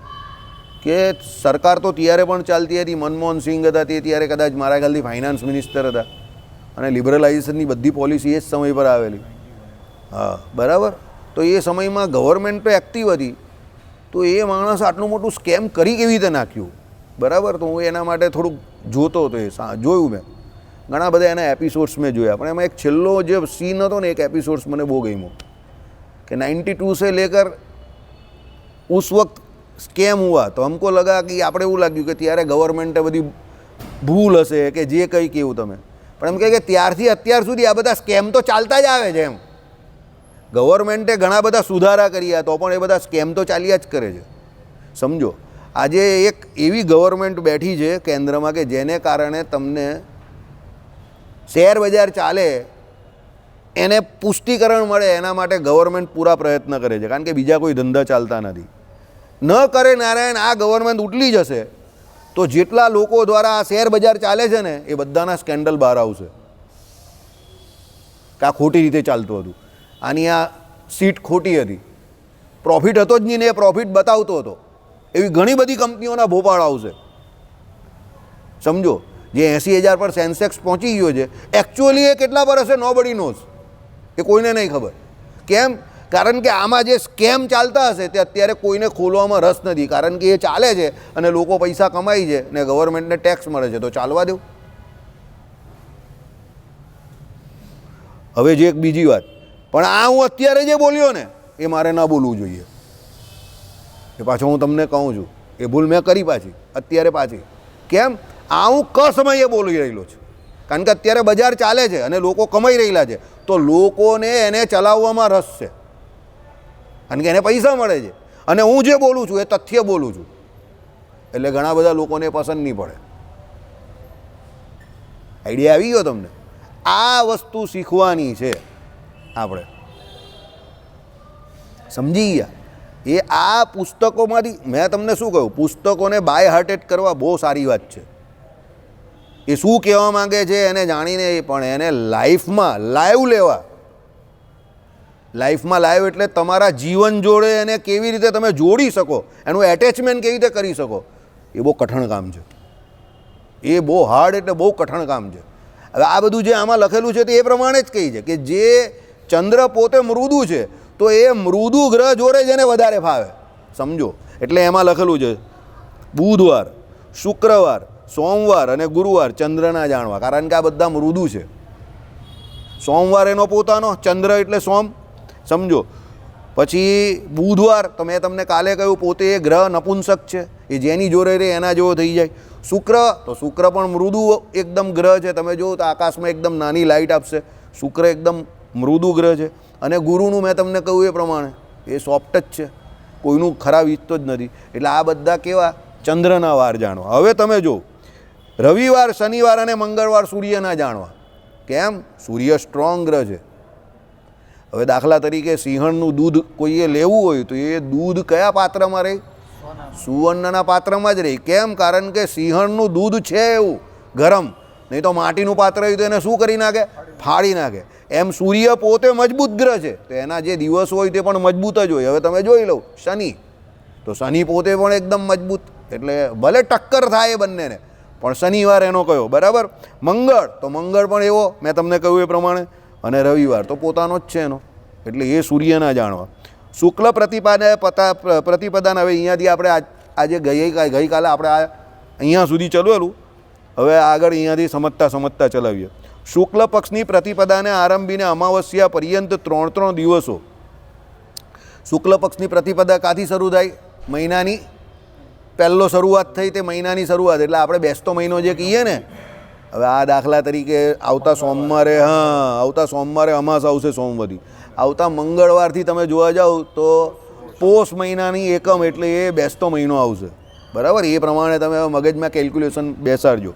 કે સરકાર તો ત્યારે પણ ચાલતી હતી, મનમોહન સિંહ હતા તે ત્યારે કદાચ મારા ખ્યાલથી ફાઇનાન્સ મિનિસ્ટર હતા અને લિબરલાઇઝેશનની બધી પોલિસી એ જ સમય પર આવેલી. હા બરાબર. તો એ સમયમાં ગવર્મેન્ટ તો એક્ટિવ હતી, તો એ માણસ આટલું મોટું સ્કેમ કરી કેવી રીતે નાખ્યું. બરાબર. તો હું એના માટે થોડુંક જોતો હતો. એ જોયું મેં ઘણા બધા એના એપિસોડ્સ મેં જોયા, પણ એમાં એક છેલ્લો જે સીન હતો ને એક એપિસોડ્સ મને બહુ ગમ્યો कि 92 से लेकर उस वक्त स्केम हुआ तो हमको लगा कि આપણે એવું લાગ્યું કે ત્યારે ગવર્મેન્ટે બધી ભૂલ હશે કે જે કંઈ કેવું તમે, પણ એમ કહે કે ત્યારથી અત્યાર સુધી આ બધા સ્કેમ તો ચાલતા જ આવે છે. એમ ગવર્મેન્ટે ઘણા બધા સુધારા કર્યા તો પણ એ બધા સ્કેમ તો ચાલ્યા જ કરે છે. સમજો આજે એક એવી ગવર્મેન્ટ બેઠી છે કેન્દ્રમાં કે જેને કારણે તમને શેર બજાર ચાલે એને પુષ્ટિકરણ મળે એના માટે ગવર્મેન્ટ પૂરા પ્રયત્ન કરે છે, કારણ કે બીજા કોઈ ધંધા ચાલતા નથી. ન કરે નારાયણ આ ગવર્મેન્ટ ઉટલી જશે તો જેટલા લોકો દ્વારા આ શેર બજાર ચાલે છે ને એ બધાના સ્કેન્ડલ બહાર આવશે કે આ ખોટી રીતે ચાલતું હતું, આની આ સીટ ખોટી હતી, પ્રોફિટ હતો જ નહીં ને એ પ્રોફિટ બતાવતો હતો. એવી ઘણી બધી કંપનીઓના ભોપાળ આવશે. સમજો જે 80,000 પર સેન્સેક્સ પહોંચી ગયો છે એકચ્યુઅલી એ કેટલા પર હશે નોબડી નોઝ, એ કોઈને નહીં ખબર. કેમ? કારણ કે આમાં જે સ્કેમ ચાલતા હશે તે અત્યારે કોઈને ખોલવામાં રસ નથી, કારણ કે એ ચાલે છે અને લોકો પૈસા કમાય છે ને ગવર્મેન્ટને ટેક્સ મળે છે, તો ચાલવા દો. હવે જે એક બીજી વાત, પણ આ હું અત્યારે જે બોલ્યો ને એ મારે ના બોલવું જોઈએ. એ પાછો હું તમને કહું છું એ ભૂલ મેં કરી પાછી અત્યારે પાછી. કેમ? આ હું સમયે બોલી રહેલો છું, કારણ કે અત્યારે બજાર ચાલે છે અને લોકો કમાઈ રહેલા છે, તો લોકોને એને ચલાવવામાં રસ છે કારણ કે એને પૈસા મળે છે અને હું જે બોલું છું એ તથ્ય બોલું છું, એટલે ઘણા બધા લોકોને પસંદ નહીં પડે. આઈડિયા આવી ગયો તમને? આ વસ્તુ શીખવાની છે આપણે, સમજી ગયા? એ આ પુસ્તકોમાંથી મેં તમને શું કહ્યું, પુસ્તકોને બાય હાર્ટેડ કરવા બહુ સારી વાત છે. એ શું કહેવા માંગે છે એને જાણીને, પણ એને લાઈફમાં લાઈવ લેવા. લાઈફમાં લાઈવ એટલે તમારા જીવન જોડે એને કેવી રીતે તમે જોડી શકો, એનું એટેચમેન્ટ કેવી રીતે કરી શકો, એ બહુ કઠણ કામ છે. એ બહુ હાર્ડ એટલે બહુ કઠણ કામ છે. હવે આ બધું જે આમાં લખેલું છે તે એ પ્રમાણે જ કહી છે કે જે ચંદ્ર પોતે મૃદુ છે તો એ મૃદુ ગ્રહ જોડે જ એને વધારે ફાવે. સમજો એટલે એમાં લખેલું છે બુધવાર, શુક્રવાર, સોમવાર અને ગુરુવાર ચંદ્રના જાણવા, કારણ કે આ બધા મૃદુ છે. સોમવાર એનો પોતાનો, ચંદ્ર એટલે સોમ. સમજો પછી બુધવાર તો મેં તમને કાલે કહ્યું પોતે એ ગ્રહ નપુંસક છે, એ જેની જોડે રહે એના જેવો થઈ જાય. શુક્ર તો શુક્ર પણ મૃદુ એકદમ ગ્રહ છે, તમે જુઓ તો આકાશમાં એકદમ નાની લાઇટ આપશે. શુક્ર એકદમ મૃદુ ગ્રહ છે. અને ગુરુનું મેં તમને કહ્યું એ પ્રમાણે એ સોફ્ટ જ છે, કોઈનું ખરાબ ઈચ્છતો જ નથી. એટલે આ બધા કેવા ચંદ્રના વાર જાણવા. હવે તમે જો રવિવાર, શનિવાર અને મંગળવાર સૂર્યના જાણવા. કેમ? સૂર્ય સ્ટ્રોંગ ગ્રહ છે. હવે દાખલા તરીકે સિંહણનું દૂધ કોઈએ લેવું હોય તો એ દૂધ કયા પાત્રમાં રહે? સુવર્ણના પાત્રમાં જ રહે. કેમ? કારણ કે સિંહણનું દૂધ છે એવું ગરમ, નહીં તો માટીનું પાત્ર હોય તો એને શું કરી નાખે? ફાડી નાખે. એમ સૂર્ય પોતે મજબૂત ગ્રહ છે તો એના જે દિવસ હોય તે પણ મજબૂત જ હોય. હવે તમે જોઈ લો શનિ, તો શનિ પોતે પણ એકદમ મજબૂત. એટલે ભલે ટક્કર થાય એ બંનેને, પણ શનિવાર એનો કયો, બરાબર. મંગળ, તો મંગળ પણ એવો મેં તમને કહ્યું એ પ્રમાણે, અને રવિવાર તો પોતાનો જ છે એનો, એટલે એ સૂર્યના જાણવા. શુક્લ પ્રતિપદાન હવે અહીંયાથી આપણે આજે ગઈકાલે આપણે અહીંયા સુધી ચલાવેલું, હવે આગળ અહીંયાથી સમજતા ચલાવીએ. શુક્લ પક્ષની પ્રતિપદાને આરંભીને અમાવસ્યા પર્યંત 3 દિવસો. શુક્લ પક્ષની પ્રતિપદા કાથી શરૂ થાય? મહિનાની પહેલો શરૂઆત થઈ તે મહિનાની શરૂઆત, એટલે આપણે બેસતો મહિનો જે કહીએ ને, હવે આ દાખલા તરીકે આવતા સોમવારે અમાસ આવશે સોમવતી, આવતા મંગળવારથી તમે જોવા જાઓ તો પોષ મહિનાની એકમ એટલે એ બેસતો મહિનો આવશે, બરાબર. એ પ્રમાણે તમે મગજમાં કેલ્ક્યુલેશન બેસાડજો.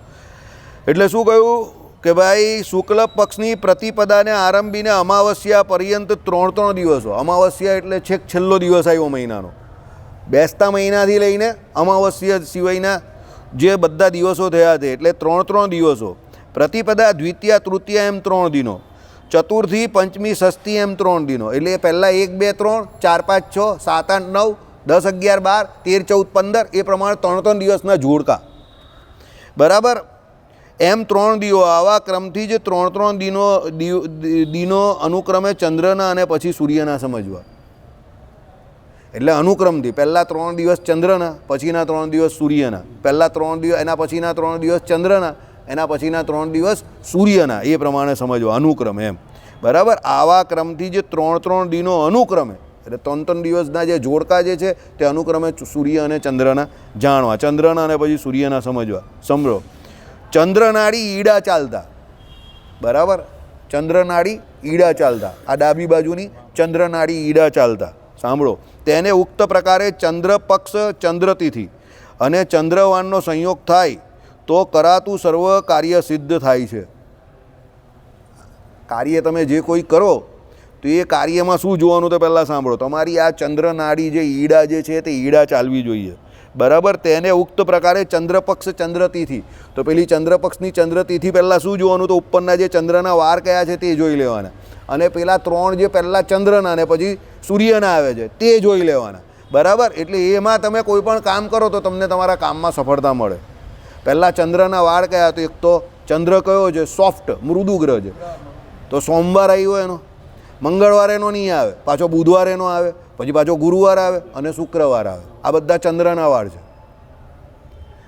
એટલે શું કહ્યું કે ભાઈ શુક્લ પક્ષની પ્રતિપદાને આરંભીને અમાવસ્યા પર્યંત 3 દિવસો. અમાવસ્યા એટલે છેક છેલ્લો દિવસ આવ્યો મહિનાનો, બેસતા મહિનાથી લઈને અમાવસ્યા સિવાયના જે બધા દિવસો થયા છે એટલે 3 દિવસો. પ્રતિપદા દ્વિતીયા તૃતીયા એમ 3 દિનો, ચતુર્થી પંચમી ષષ્ઠી એમ 3 દિનો, એટલે પહેલાં 1 2 3 4 5 6 7 8 9 10 11 12 13 14 15 એ પ્રમાણે 3 દિવસના જોડકા, બરાબર. એમ 3 દિવસ. આવા ક્રમથી જ 3 દિનો અનુક્રમે ચંદ્રના અને પછી સૂર્યના સમજવા. એટલે અનુક્રમથી પહેલાં 3 દિવસ ચંદ્રના, પછીના 3 દિવસ સૂર્યના, પહેલાં 3 દિવસ, એના પછીના 3 દિવસ ચંદ્રના, એના પછીના 3 દિવસ સૂર્યના, એ પ્રમાણે સમજવા, અનુક્રમ એમ, બરાબર. આવા ક્રમથી જે 3 દિનો અનુક્રમે, એટલે 3 દિવસના જે જોડકા જે છે તે અનુક્રમે સૂર્ય અને ચંદ્રના જાણવા, ચંદ્રના અને પછી સૂર્યના સમજવા. સમજો, ચંદ્રનાડી ઈડા ચાલતા, બરાબર. ચંદ્રનાડી ઈડા ચાલતા, આ ડાબી બાજુની ચંદ્રનાડી ઈડા ચાલતા, સાંભળો. તેને ઉક્ત પ્રકારે ચંદ્ર પક્ષ ચંદ્રતિથિ અને ચંદ્રવાનનો સંયોગ થાય તો કરાતું સર્વ કાર્ય સિદ્ધ થાય છે. કાર્ય તમે જે કોઈ કરો તો એ કાર્યમાં શું જોવાનું તો પહેલાં સાંભળો. તમારી આ ચંદ્રનાડી જે ઈડા જે છે તે ઈડા ચાલવી જોઈએ, બરાબર. તેને ઉક્ત પ્રકારે ચંદ્રપક્ષ ચંદ્રતિથિ, તો પેલી ચંદ્રપક્ષની ચંદ્રતિથિ પહેલાં શું જોવાનું તો ઉપરના જે ચંદ્રના વાર કયા છે તે જોઈ લેવાના, અને પેલા 3 જે પહેલાં ચંદ્રના અને પછી સૂર્યના આવે છે તે જોઈ લેવાના, બરાબર. એટલે એમાં તમે કોઈ પણ કામ કરો તો તમને તમારા કામમાં સફળતા મળે. પહેલાં ચંદ્રના વાળ કયા? તો એક તો ચંદ્ર કયો છે? સોફ્ટ, મૃદુ ગ્રહ છે, તો સોમવાર આવ્યો એનો, મંગળવાર એનો નહીં આવે, પાછો બુધવાર એનો આવે, પછી પાછો ગુરુવાર આવે અને શુક્રવાર આવે. આ બધા ચંદ્રના વાર છે.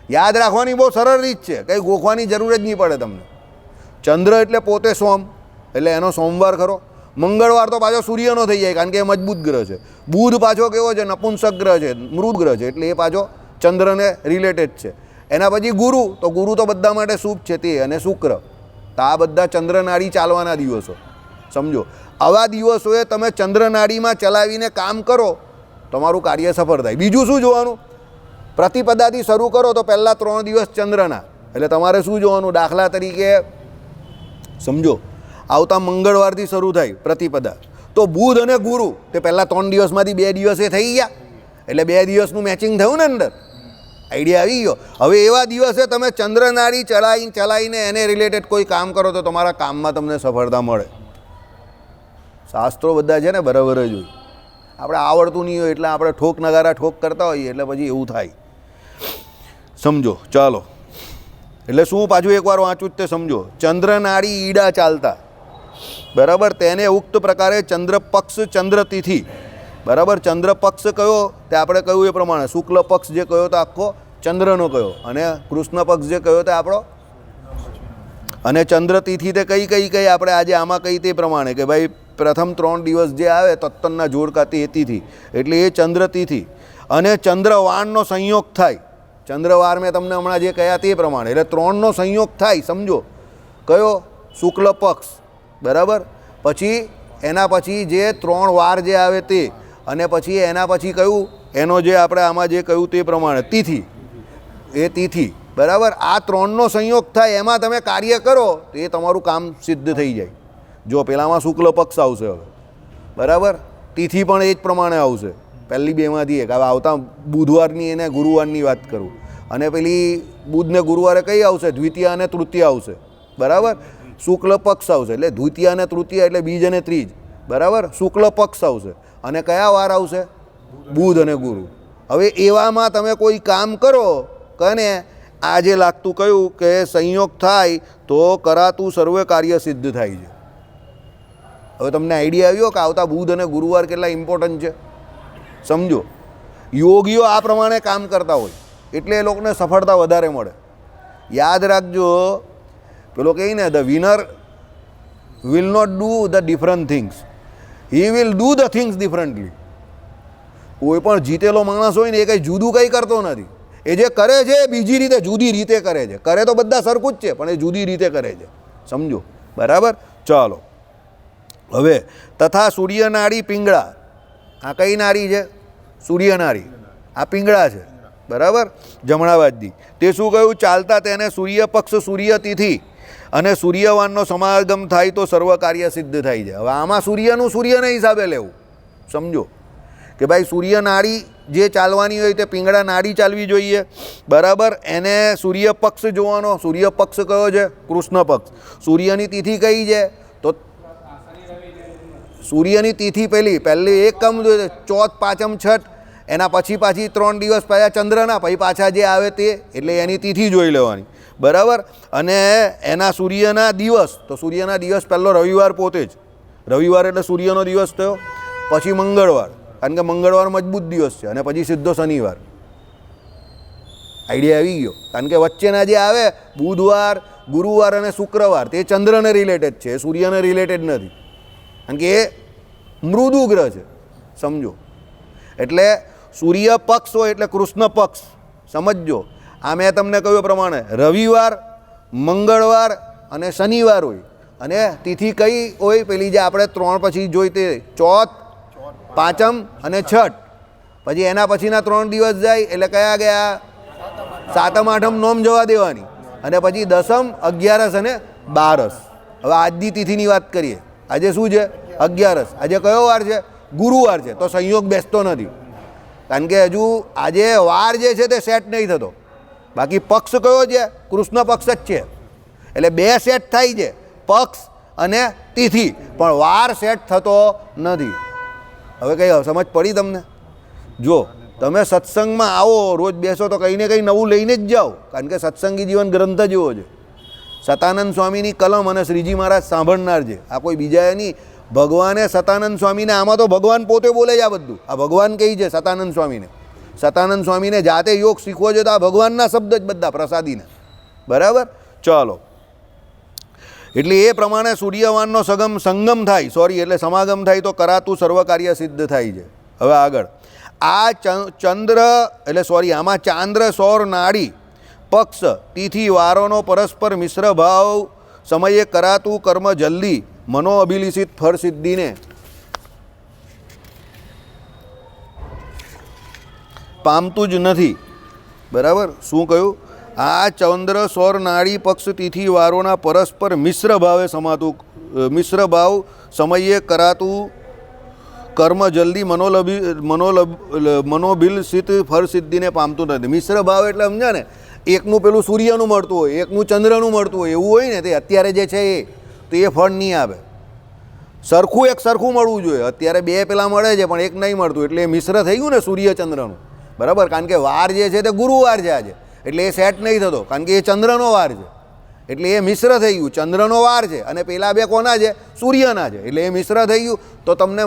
યાદ રાખવાની બહુ સરળ રીત છે, કંઈ ગોખવાની જરૂર જ નહીં પડે તમને. ચંદ્ર એટલે પોતે સોમ, એટલે એનો સોમવાર ખરો. મંગળવાર તો પાછો સૂર્યનો થઈ જાય કારણ કે એ મજબૂત ગ્રહ છે. બુધ પાછો કેવો છે? નપુંસક ગ્રહ છે, મૃત ગ્રહ છે, એટલે એ પાછો ચંદ્રને રિલેટેડ છે. એના પછી ગુરુ, તો ગુરુ તો બધા માટે શુભ છે તે, અને શુક્ર. તો આ બધા ચંદ્રનાડી ચાલવાના દિવસો, સમજો. આવા દિવસોએ તમે ચંદ્રનાડીમાં ચલાવીને કામ કરો, તમારું કાર્ય સફળ થાય. બીજું શું જોવાનું? પ્રતિપદાથી શરૂ કરો તો પહેલાં 3 દિવસ ચંદ્રના, એટલે તમારે શું જોવાનું? દાખલા તરીકે સમજો, આવતા મંગળવારથી શરૂ થાય પ્રતિપદા, તો બુધ અને ગુરુ તે પહેલાં 3 દિવસમાંથી 2 દિવસ એ થઈ ગયા, એટલે 2 દિવસનું મેચિંગ થયું ને અંદર, આઈડિયા આવી ગયો. હવે એવા દિવસે તમે ચંદ્રનાડી ચલાવીને એને રિલેટેડ કોઈ કામ કરો તો તમારા કામમાં તમને સફળતા મળે. શાસ્ત્રો બધા છે ને બરાબર જ હોય, આપણે આવડતું નહીં હોય એટલે આપણે ઠોક નગારા ઠોક કરતા હોઈએ એટલે પછી એવું થાય, સમજો. ચાલો, એટલે શું પાછું એકવાર વાંચું જ તે સમજો. ચંદ્રનાડી ઈડા ચાલતા, બરાબર. તેને ઉક્ત પ્રકારે ચંદ્રપક્ષ ચંદ્રતિથિ, બરાબર. ચંદ્રપક્ષ કયો તે આપણે કહ્યું એ પ્રમાણે, શુક્લ પક્ષ જે કયો તો આખો ચંદ્રનો કયો, અને કૃષ્ણ પક્ષ જે કયો તે આપણો, અને ચંદ્રતિથિ તે કઈ આપણે આજે આમાં કઈ તે પ્રમાણે કે ભાઈ પ્રથમ 3 દિવસ જે આવે તત્તનના જોડકા તે તિથિ, એટલે એ ચંદ્રતિથિ. અને ચંદ્રવાનનો સંયોગ થાય, ચંદ્રવાર મેં તમને હમણાં જે કહ્યા તે પ્રમાણે, એટલે 3નો સંયોગ થાય, સમજો. કયો? શુક્લ પક્ષ, બરાબર. પછી એના પછી જે 3 વાર જે આવે તે, અને પછી એના પછી કયું? એનો જે આપણે આમાં જે કહ્યું તે પ્રમાણે તિથિ, એ તિથિ, બરાબર. આ 3નો સંયોગ થાય, એમાં તમે કાર્ય કરો તો એ તમારું કામ સિદ્ધ થઈ જાય. જો પેલામાં શુક્લ પક્ષ આવશે હવે, બરાબર. તિથિ પણ એ જ પ્રમાણે આવશે, પહેલી 2માંથી એક. હવે આવતા બુધવારની અને ગુરુવારની વાત કરું, અને પેલી બુધને ગુરુવારે કઈ આવશે? દ્વિતીય અને તૃતીય આવશે, બરાબર. શુક્લ પક્ષ આવશે, એટલે દ્વિતીય અને તૃતીય એટલે બીજ અને ત્રીજ, બરાબર. શુક્લ પક્ષ આવશે, અને કયા વાર આવશે? બુધ અને ગુરુ. હવે એવામાં તમે કોઈ કામ કરો કને આજે લાગતું કહ્યું કે સંયોગ થાય તો કરાતું સર્વે કાર્ય સિદ્ધ થાય છે. હવે તમને આઈડિયા આવ્યો કે આવતા બુધ અને ગુરુવાર કેટલા ઇમ્પોર્ટન્ટ છે? સમજો, યોગીઓ આ પ્રમાણે કામ કરતા હોય એટલે એ લોકોને સફળતા વધારે મળે. યાદ રાખજો, પેલો કહે ને, the winner will not do the different things, he will do the things differently. કોઈ પણ જીતેલો માણસ હોય ને એ કંઈ જુદું કંઈ કરતો નથી. એ જે કરે છે એ બીજી રીતે જુદી રીતે કરે છે. કરે તો બધા સરખું જ છે પણ એ જુદી રીતે કરે છે. સમજો, બરાબર? ચાલો, હવે તથા સૂર્યનાડી પિંગળા. આ કઈ નાડી છે? સૂર્યનાડી. આ પિંગળા છે, બરાબર, જમણા બાજુથી. તે શું કહ્યું? ચાલતા તેને સૂર્ય પક્ષ, સૂર્ય તિથિ અને સૂર્યવાનનો સમાગમ થાય તો સર્વ કાર્ય સિદ્ધ થાય છે. હવે આમાં સૂર્યનું સૂર્યના હિસાબે લેવું. સમજો કે ભાઈ સૂર્ય નાડી જે ચાલવાની હોય તે પિંગળા નાડી ચાલવી જોઈએ, બરાબર. એને સૂર્ય પક્ષ જોવાનો. સૂર્ય પક્ષ કયો છે? કૃષ્ણ પક્ષ. સૂર્યની તિથિ કઈ છે? તો સૂર્યની તિથિ પહેલી એક કામ જોઈએ, ચોથ, પાંચમ, છઠ, એના પછી પાછી 3 દિવસ પહેલાં ચંદ્રના, પછી પાછા જે આવે તે, એટલે એની તિથિ જોઈ લેવાની, બરાબર. અને એના સૂર્યના દિવસ, તો સૂર્યના દિવસ પહેલો રવિવાર પોતે જ. રવિવાર એટલે સૂર્યનો દિવસ થયો. પછી મંગળવાર, કારણ કે મંગળવાર મજબૂત દિવસ છે. અને પછી સીધો શનિવાર. આઈડિયા આવી ગયો? કારણ કે વચ્ચેના જે આવે બુધવાર, ગુરુવાર અને શુક્રવાર તે ચંદ્રને રિલેટેડ છે, સૂર્યને રિલેટેડ નથી, કારણ કે એ મૃદુ ગ્રહ છે. સમજો, એટલે સૂર્ય પક્ષ હોય એટલે કૃષ્ણ પક્ષ. સમજજો, આ મેં તમને કહ્યું પ્રમાણે રવિવાર, મંગળવાર અને શનિવાર હોય. અને તિથિ કઈ હોય? પેલી જે આપણે 3 પછી જોઈ તે ચોથ, પાંચમ અને છઠ. પછી એના પછીના 3 દિવસ જાય એટલે કયા ગયા? સાતમ, આઠમ નોમ જવા દેવાની. અને પછી દસમ, 11 અને 12. હવે આજની તિથિની વાત કરીએ. આજે શું છે? 11. આજે કયો વાર છે? ગુરુવાર છે. તો સંયોગ બેસતો નથી, કારણ કે હજુ આજે વાર જે છે તે સેટ નહીં થતો. બાકી પક્ષ કયો છે? કૃષ્ણ પક્ષ જ છે. એટલે 2 સેટ થાય છે, પક્ષ અને તિથિ, પણ વાર સેટ થતો નથી. હવે કંઈ સમજ પડી તમને? જો તમે સત્સંગમાં આવો, રોજ બેસો તો કંઈ ને કંઈ નવું લઈને જ જાઓ, કારણ કે સત્સંગી જીવન ગ્રંથ જેવો છે. સતાનંદ સ્વામીની કલમ અને શ્રીજી મહારાજ સાંભળનાર છે. આ કોઈ બીજાએ નહીં. ભગવાને સતાનંદ સ્વામીને, આમાં તો ભગવાન પોતે બોલે છે આ બધું. આ ભગવાન કહી છે સતાનંદ સ્વામીને. સતાનંદ સ્વામીને જાતે યોગ શીખવો છે તો આ ભગવાનના શબ્દ જ બધા પ્રસાદીને, બરાબર. ચાલો, એટલે એ પ્રમાણે સૂર્યવાનનો સંગમ થાય, એટલે સમાગમ થાય તો કરાતું સર્વ કાર્ય સિદ્ધ થાય છે. હવે આગળ આ ચંદ્ર એટલે આમાં ચાંદ્ર, સૌર, નાડી, પક્ષ, તિથિ, વારોનો પરસ્પર મિશ્ર ભાવ સમયે કરાતું કર્મ જલ્દી મનો અભિલિષિત ફળ સિદ્ધિને પામતું જ નથી, બરાબર. શું કહ્યું? આ ચંદ્ર, સૌર, નાડી, પક્ષ, તિથિ, વારોના પરસ્પર મિશ્ર ભાવે સમાતું, મિશ્ર ભાવ સમયે કરાતું કર્મ જલ્દી મનોભિલષિત ફળ સિદ્ધિને પામતું નથી. મિશ્ર ભાવ એટલે સમજ્યા ને, એકનું પેલું સૂર્યનું મળતું હોય, એકનું ચંદ્રનું મળતું હોય, એવું હોય ને તે અત્યારે જે છે એ, તો એ ફળ નહીં આવે. સરખું મળવું જોઈએ. અત્યારે 2 પેલા મળે છે પણ એક નહીં મળતું, એટલે એ મિશ્ર થઈ ગયું ને સૂર્ય ચંદ્રનું, બરાબર. કારણ કે વાર જે છે તે ગુરુવાર છે આજે, એટલે એ સેટ નહીં થતો, કારણ કે એ ચંદ્રનો વાર છે, એટલે એ મિશ્ર થઈ ગયું. ચંદ્રનો વાર છે અને પેલા 2 કોના છે? સૂર્યના છે, એટલે એ મિશ્ર થઈ ગયું. તો તમને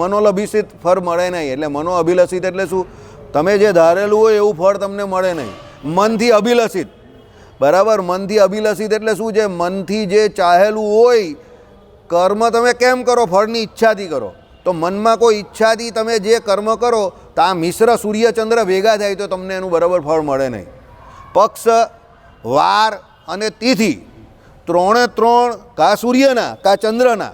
મનોલભિષિત ફળ મળે નહીં. એટલે મનો અભિલષિત એટલે શું? તમે જે ધારેલું હોય એવું ફળ તમને મળે નહીં. મનથી અભિલષિત, બરાબર. મનથી અભિલષિત એટલે શું છે? મનથી જે ચાહેલું હોય કર્મ તમે કેમ કરો? ફળની ઈચ્છાથી કરો. તો મનમાં કોઈ ઈચ્છાથી તમે જે કર્મ કરો તો આ મિશ્ર સૂર્યચંદ્ર ભેગા થાય તો તમને એનું બરાબર ફળ મળે નહીં. પક્ષ, વાર અને તિથિ 3 કા સૂર્યના કા ચંદ્રના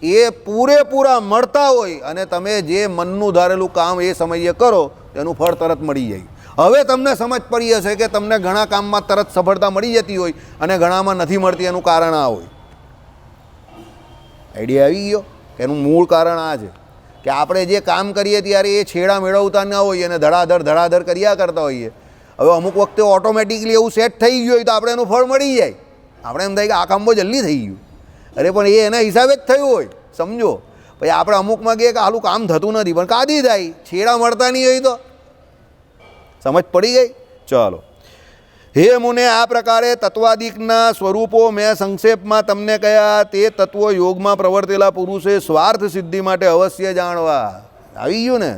એ પૂરેપૂરા મળતા હોય અને તમે જે મનનું ધારેલું કામ એ સમયે કરો તેનું ફળ તરત મળી જાય. હવે તમને સમજ પડી હશે કે તમને ઘણા કામમાં તરત સફળતા મળી જતી હોય અને ઘણામાં નથી મળતી. એનું કારણ આ હોય. આઈડિયા આવી ગયો? એનું મૂળ કારણ આ છે કે આપણે જે કામ કરીએ ત્યારે એ છેડા મેળવતા ના હોઈએ અને ધડાધડ કર્યા કરતા હોઈએ. હવે અમુક વખતે ઓટોમેટિકલી એવું સેટ થઈ ગયું હોય તો આપણે એનું ફળ મળી જાય. આપણે એમ થાય કે આ કામ બહુ જલ્દી થઈ ગયું, અરે પણ એ એના હિસાબે જ થયું હોય. સમજો, પછી આપણે અમુકમાં કહીએ કે આલું કામ થતું નથી, પણ કાદી થાય, છેડા મળતા નહીં હોય તો સમજ પડી ગઈ? ચાલો. હે મુને, આ પ્રકારે તત્વાદિકના સ્વરૂપો મેં સંક્ષેપમાં તમને કહ્યા. તે તત્વો યોગમાં પ્રવર્તેલા પુરુષે સ્વાર્થ સિદ્ધિ માટે અવશ્ય જાણવા. આવી ગયું ને?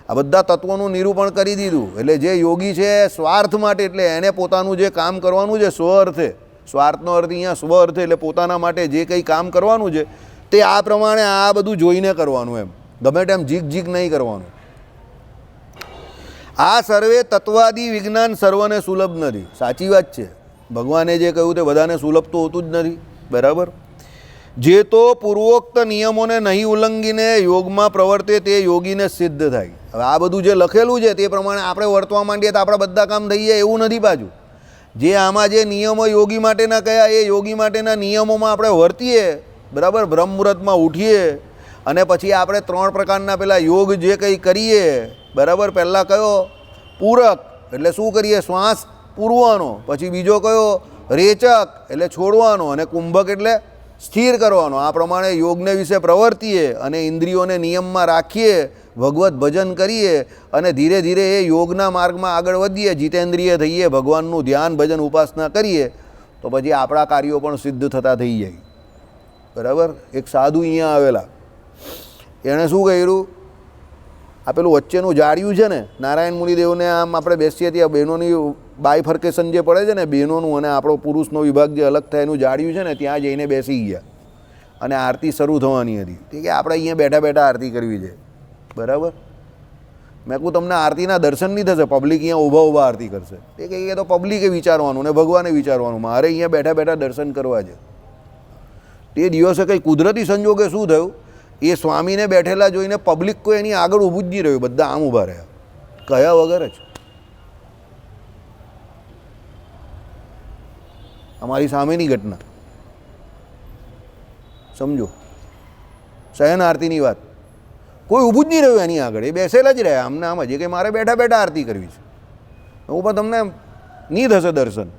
આ બધા તત્વોનું નિરૂપણ કરી દીધું. એટલે જે યોગી છે સ્વાર્થ માટે, એટલે એને પોતાનું જે કામ કરવાનું છે સ્વ અર્થે, સ્વાર્થનો અર્થ અહીંયા સ્વ અર્થે, એટલે પોતાના માટે જે કંઈ કામ કરવાનું છે તે આ પ્રમાણે આ બધું જોઈને કરવાનું. એમ ગમે તેમ જીક જીક નહીં કરવાનું. આ સર્વે તત્વાદી વિજ્ઞાન સર્વને સુલભ નથી. સાચી વાત છે. ભગવાને જે કહ્યું તે બધાને સુલભ તો હોતું જ નથી. બરાબર. જે તો પૂર્વોક્ત નિયમોને નહીં ઉલ્લંઘીને યોગમાં પ્રવર્તે તે યોગીને સિદ્ધ થાય. હવે આ બધું જે લખેલું છે તે પ્રમાણે આપણે વર્તવા માંડીએ તો આપણા બધા કામ થઈ જાય એવું નથી. પાછું જે આમાં જે નિયમો યોગી માટેના કયા એ યોગી માટેના નિયમોમાં આપણે વર્તીએ, બરાબર, બ્રહ્મ મુહૂર્તમાં ઉઠીએ અને પછી આપણે 3 પ્રકારના પેલા યોગ જે કંઈ કરીએ, બરાબર. પહેલાં કયો? પૂરક, એટલે શું કરીએ? શ્વાસ પૂરવાનો. પછી બીજો કયો? રેચક, એટલે છોડવાનો. અને કુંભક એટલે સ્થિર કરવાનો. આ પ્રમાણે યોગને વિશે પ્રવર્તીએ અને ઇન્દ્રિયોને નિયમમાં રાખીએ, ભગવત ભજન કરીએ અને ધીરે ધીરે એ યોગના માર્ગમાં આગળ વધીએ, જીતેન્દ્રિય થઈએ, ભગવાનનું ધ્યાન ભજન ઉપાસના કરીએ તો પછી આપણા કાર્યો પણ સિદ્ધ થતા થઈ જાય. બરાબર. એક સાધુ અહીંયા આવેલા, એણે શું કર્યું? આ પેલું વચ્ચેનું જાળ્યું છે ને, નારાયણ મુનિદેવને આમ આપણે બેસીએ ત્યાં બહેનોની બાયફર્કેશન જે પડે છે ને, બહેનોનું અને આપણો પુરુષનો વિભાગ જે અલગ થાય એનું જાળ્યું છે ને, ત્યાં જઈને બેસી ગયા અને આરતી શરૂ થવાની હતી. ઠીક છે, આપણે અહીંયા બેઠા બેઠા આરતી કરવી છે. બરાબર. મેં કહું તમને આરતીના દર્શન નહીં થશે, પબ્લિક અહીંયા ઊભા ઊભા આરતી કરશે. તે કહીએ તો પબ્લિકે વિચારવાનું ને ભગવાને વિચારવાનું, મારે અહીંયા બેઠા બેઠા દર્શન કરવા છે. તે દિવસે કંઈ કુદરતી સંજોગે શું થયું, એ સ્વામીને બેઠેલા જોઈને પબ્લિક કોઈ એની આગળ ઊભું જ નહીં રહ્યું, બધા આમ ઊભા રહ્યા, કયા વગર જ. અમારી સામેની ઘટના સમજો, શયન આરતીની વાત. કોઈ ઊભું જ નહીં રહ્યું એની આગળ, એ બેસેલા જ રહ્યા આમને આમ જ, કે મારે બેઠા બેઠા આરતી કરવી છે. હું પણ તમને નહીં થશે દર્શન,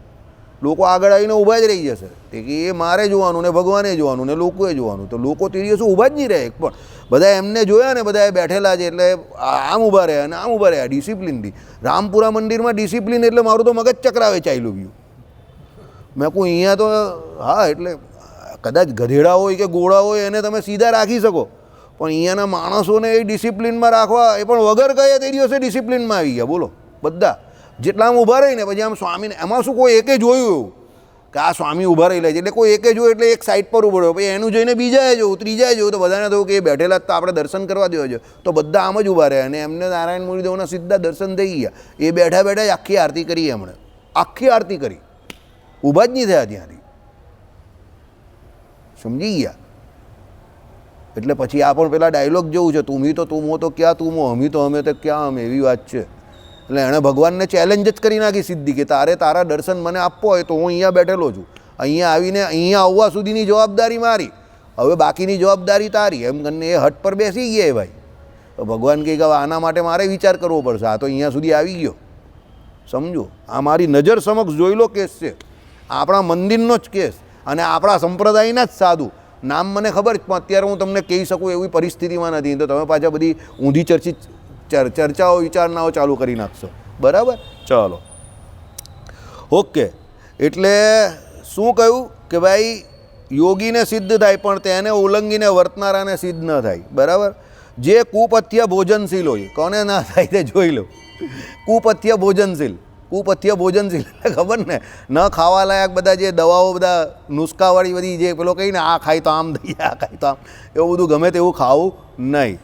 લોકો આગળ આવીને ઊભા જ રહી જશે. કે એ મારે જોવાનું ને ભગવાને જોવાનું ને લોકોએ જોવાનું. તો લોકો તે દિવસે ઊભા જ નહીં રહે એક પણ. બધા એમને જોયા ને, બધા બેઠેલા છે એટલે આમ ઊભા રહ્યા અને આમ ઊભા રહ્યા ડિસિપ્લિનથી. રામપુરા મંદિરમાં ડિસિપ્લિન એટલે મારું તો મગજ ચક્રાવે ચાલ્યું ગયું. મેં કહું અહીંયા તો હા, એટલે કદાચ ગધેડા હોય કે ગોળા હોય એને તમે સીધા રાખી શકો, પણ અહીંયાના માણસોને એ ડિસિપ્લિનમાં રાખવા, એ પણ વગર ગયા તે દિવસે ડિસિપ્લિનમાં આવી ગયા. બોલો, બધા જેટલા આમ ઊભા રહીને પછી આમ સ્વામીને, એમાં શું કોઈ એકે જોયું એવું કે આ સ્વામી ઊભા રહી લે છે, એટલે કોઈ એકે જોયું એટલે એક સાઈડ પર ઊભો રહ્યો, પછી એનું જોઈને બીજાએ જોયું, ત્રીજાએ જોયું, તો બધાને થયું કે એ બેઠેલા તો આપણે દર્શન કરવા દેવા જોઈએ. તો બધા આમ જ ઊભા રહ્યા અને એમને નારાયણ મુનિદેવના સીધા દર્શન થઈ ગયા. એ બેઠા બેઠા જ આખી આરતી કરી, એમણે આખી આરતી કરી, ઊભા જ નહીં થયા ત્યાંથી. સમજી ગયા? એટલે પછી આ પણ પેલા ડાયલોગ જેવું છે, તુમી તો તુમો તો ક્યાં તુમો, હમી તો અમે તો ક્યાં અમે, એવી વાત છે. એટલે એણે ભગવાનને ચેલેન્જ જ કરી નાખી સીધી કે તારે તારા દર્શન મને આપવો હોય તો હું અહીંયા બેઠેલો છું, અહીંયા આવીને અહીંયા આવવા સુધીની જવાબદારી મારી, હવે બાકીની જવાબદારી તારી, એમ કરીને એ હટ પર બેસી ગયા. ભાઈ તો ભગવાન કહે કે હવે આના માટે મારે વિચાર કરવો પડશે, આ તો અહીંયા સુધી આવી ગયો. સમજો, આ મારી નજર સમક્ષ જોઈ લો કેસ છે, આપણા મંદિરનો જ કેસ અને આપણા સંપ્રદાયના જ સાધુ. નામ મને ખબર જ, પણ અત્યારે હું તમને કહી શકું એવી પરિસ્થિતિમાં નથી, તો તમે પાછા બધી ઊંધી ચર્ચાઓ વિચારણાઓ ચાલુ કરી નાખશો. બરાબર. ચાલો, ઓકે. એટલે શું કહ્યું કે ભાઈ યોગીને સિદ્ધ થાય પણ તેને ઉલ્લંઘીને વર્તનારાને સિદ્ધ ન થાય. બરાબર. જે કુપથ્ય ભોજનશીલ હોય, કોને ના થાય તે જોઈ લો. કુપથ્ય ભોજનશીલ, કુપથ્ય ભોજનશીલ એટલે ખબર ને, ન ખાવા લાયક બધા જે દવાઓ, બધા નુસ્ખાવાળી બધી જે પેલો કહીને આ ખાય તો આમ થઈ જાય, આ ખાય તો આમ, એવું બધું ગમે તેવું ખાવું નહીં.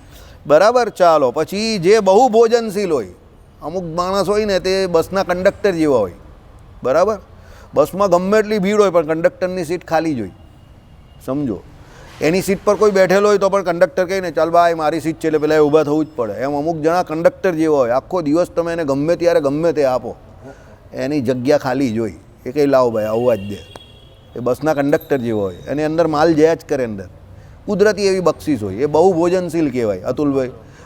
બરાબર. ચાલો, પછી જે બહુ ભોજનશીલ હોય, અમુક માણસ હોય ને તે બસના કંડક્ટર જેવા હોય. બરાબર. બસમાં ગમે એટલી ભીડ હોય પણ કંડક્ટરની સીટ ખાલી જ હોય. સમજો, એની સીટ પર કોઈ બેઠેલો હોય તો પણ કંડક્ટર કહીને ચાલ ભાઈ મારી સીટ છે એટલે પેલા એ ઊભા થવું જ પડે. એમ અમુક જણા કંડક્ટર જેવા હોય, આખો દિવસ તમે એને ગમે ત્યારે ગમે તે આપો, એની જગ્યા ખાલી જ હોય. એ કંઈ લાવો ભાઈ આવવા જ દે. એ બસના કંડક્ટર જેવો હોય, એની અંદર માલ જયા જ કરે, અંદર કુદરતી એવી બક્ષિસ હોય. એ બહુ ભોજનશીલ કહેવાય.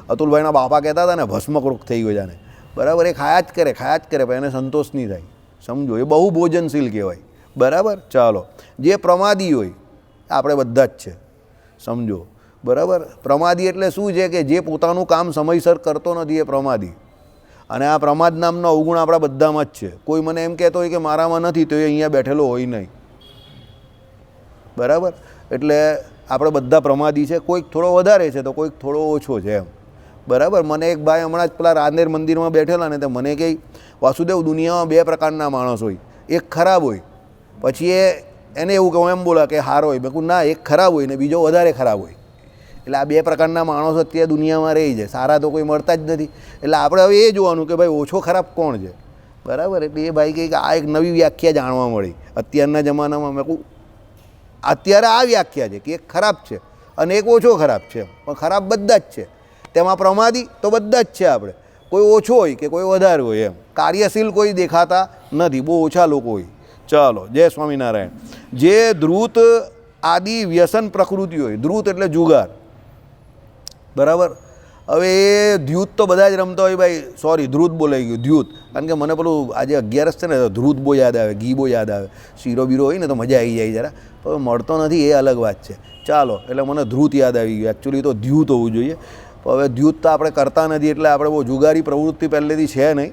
અતુલભાઈના બાપા કહેતા હતા ને, ભસ્મકૃત થઈ ગયો જાને. બરાબર. એ ખાયા જ કરે પણ એને સંતોષ નહીં થાય. સમજો, એ બહુ ભોજનશીલ કહેવાય. બરાબર. ચાલો, જે પ્રમાદી હોય, આપણે બધા જ છે. સમજો. બરાબર. પ્રમાદી એટલે શું છે કે જે પોતાનું કામ સમયસર કરતો નથી એ પ્રમાદી. અને આ પ્રમાદ નામનો અવગુણ આપણા બધામાં જ છે. કોઈ મને એમ કહેતો હોય કે મારામાં નથી તો એ અહીંયા બેઠેલો હોય નહીં, બરાબર. એટલે આપણે બધા પ્રમાદી છે, કોઈક થોડો વધારે છે તો કોઈક થોડો ઓછો છે એમ, બરાબર. મને એક ભાઈ હમણાં જ પેલા રાંદેર મંદિરમાં બેઠેલા ને તો મને કહે, વાસુદેવ, દુનિયામાં બે પ્રકારના માણસ હોય, એક ખરાબ હોય, પછી એને એવું કહું એમ બોલા કે સારો હોય. મેં કહું ના, એક ખરાબ હોય ને બીજો વધારે ખરાબ હોય. એટલે આ બે પ્રકારના માણસો અત્યારે દુનિયામાં રહી છે, સારા તો કોઈ મળતા જ નથી. એટલે આપણે હવે એ જોવાનું કે ભાઈ ઓછો ખરાબ કોણ છે, બરાબર. એટલે એ ભાઈ કહે કે આ એક નવી વ્યાખ્યા જાણવા મળી અત્યારના જમાનામાં. મેં કહું અત્યારે આ વ્યાખ્યા છે કે એક ખરાબ છે અને એક ઓછો ખરાબ છે, પણ ખરાબ બધા જ છે. તેમાં પ્રમાદી તો બધા જ છે આપણે, કોઈ ઓછો હોય કે કોઈ વધારે હોય એમ. કાર્યશીલ કોઈ દેખાતા નથી, બહુ ઓછા લોકો હોય. ચાલો, જય સ્વામિનારાયણ. જે ધ્રુત આદિ વ્યસન પ્રકૃતિ હોય, ધ્રુત એટલે જુગાર, બરાબર. હવે એ ધ્યુત તો બધા જ રમતા હોય ભાઈ, સોરી ધ્રુત બોલાઈ ગયું, ધ્યુત. કારણ કે મને પેલું આજે 11 છે ને, ધ્રુત બહુ યાદ આવે, ઘી બહુ યાદ આવે, શીરો બીરો હોય ને તો મજા આવી જાય જરા, પણ મળતો નથી એ અલગ વાત છે. ચાલો, એટલે મને ધ્રુત યાદ આવી ગયું, એકચ્યુઅલી તો ધ્યુત હોવું જોઈએ. હવે દ્યુત તો આપણે કરતા નથી, એટલે આપણે બહુ જુગારી પ્રવૃત્તિ પહેલેથી છે નહીં.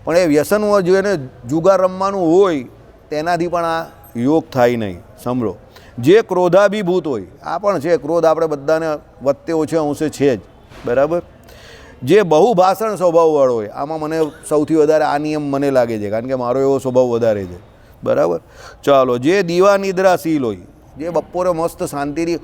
પણ એ વ્યસન જોઈએ ને, જુગાર રમવાનું હોય તેનાથી પણ આ યોગ થાય નહીં. સાંભળો, જે ક્રોધાભિભૂત હોય, આ પણ છે, ક્રોધ આપણે બધાને વત્તે ઓછે અંશે છે જ, બરાબર. જે બહુ ભાષણ સ્વભાવવાળો હોય, આમાં મને સૌથી વધારે આ નિયમ મને લાગે છે, કારણ કે મારો એવો સ્વભાવ વધારે છે, બરાબર. ચાલો, જે દીવા નિદ્રાશીલ હોય, જે બપોરે મસ્ત શાંતિથી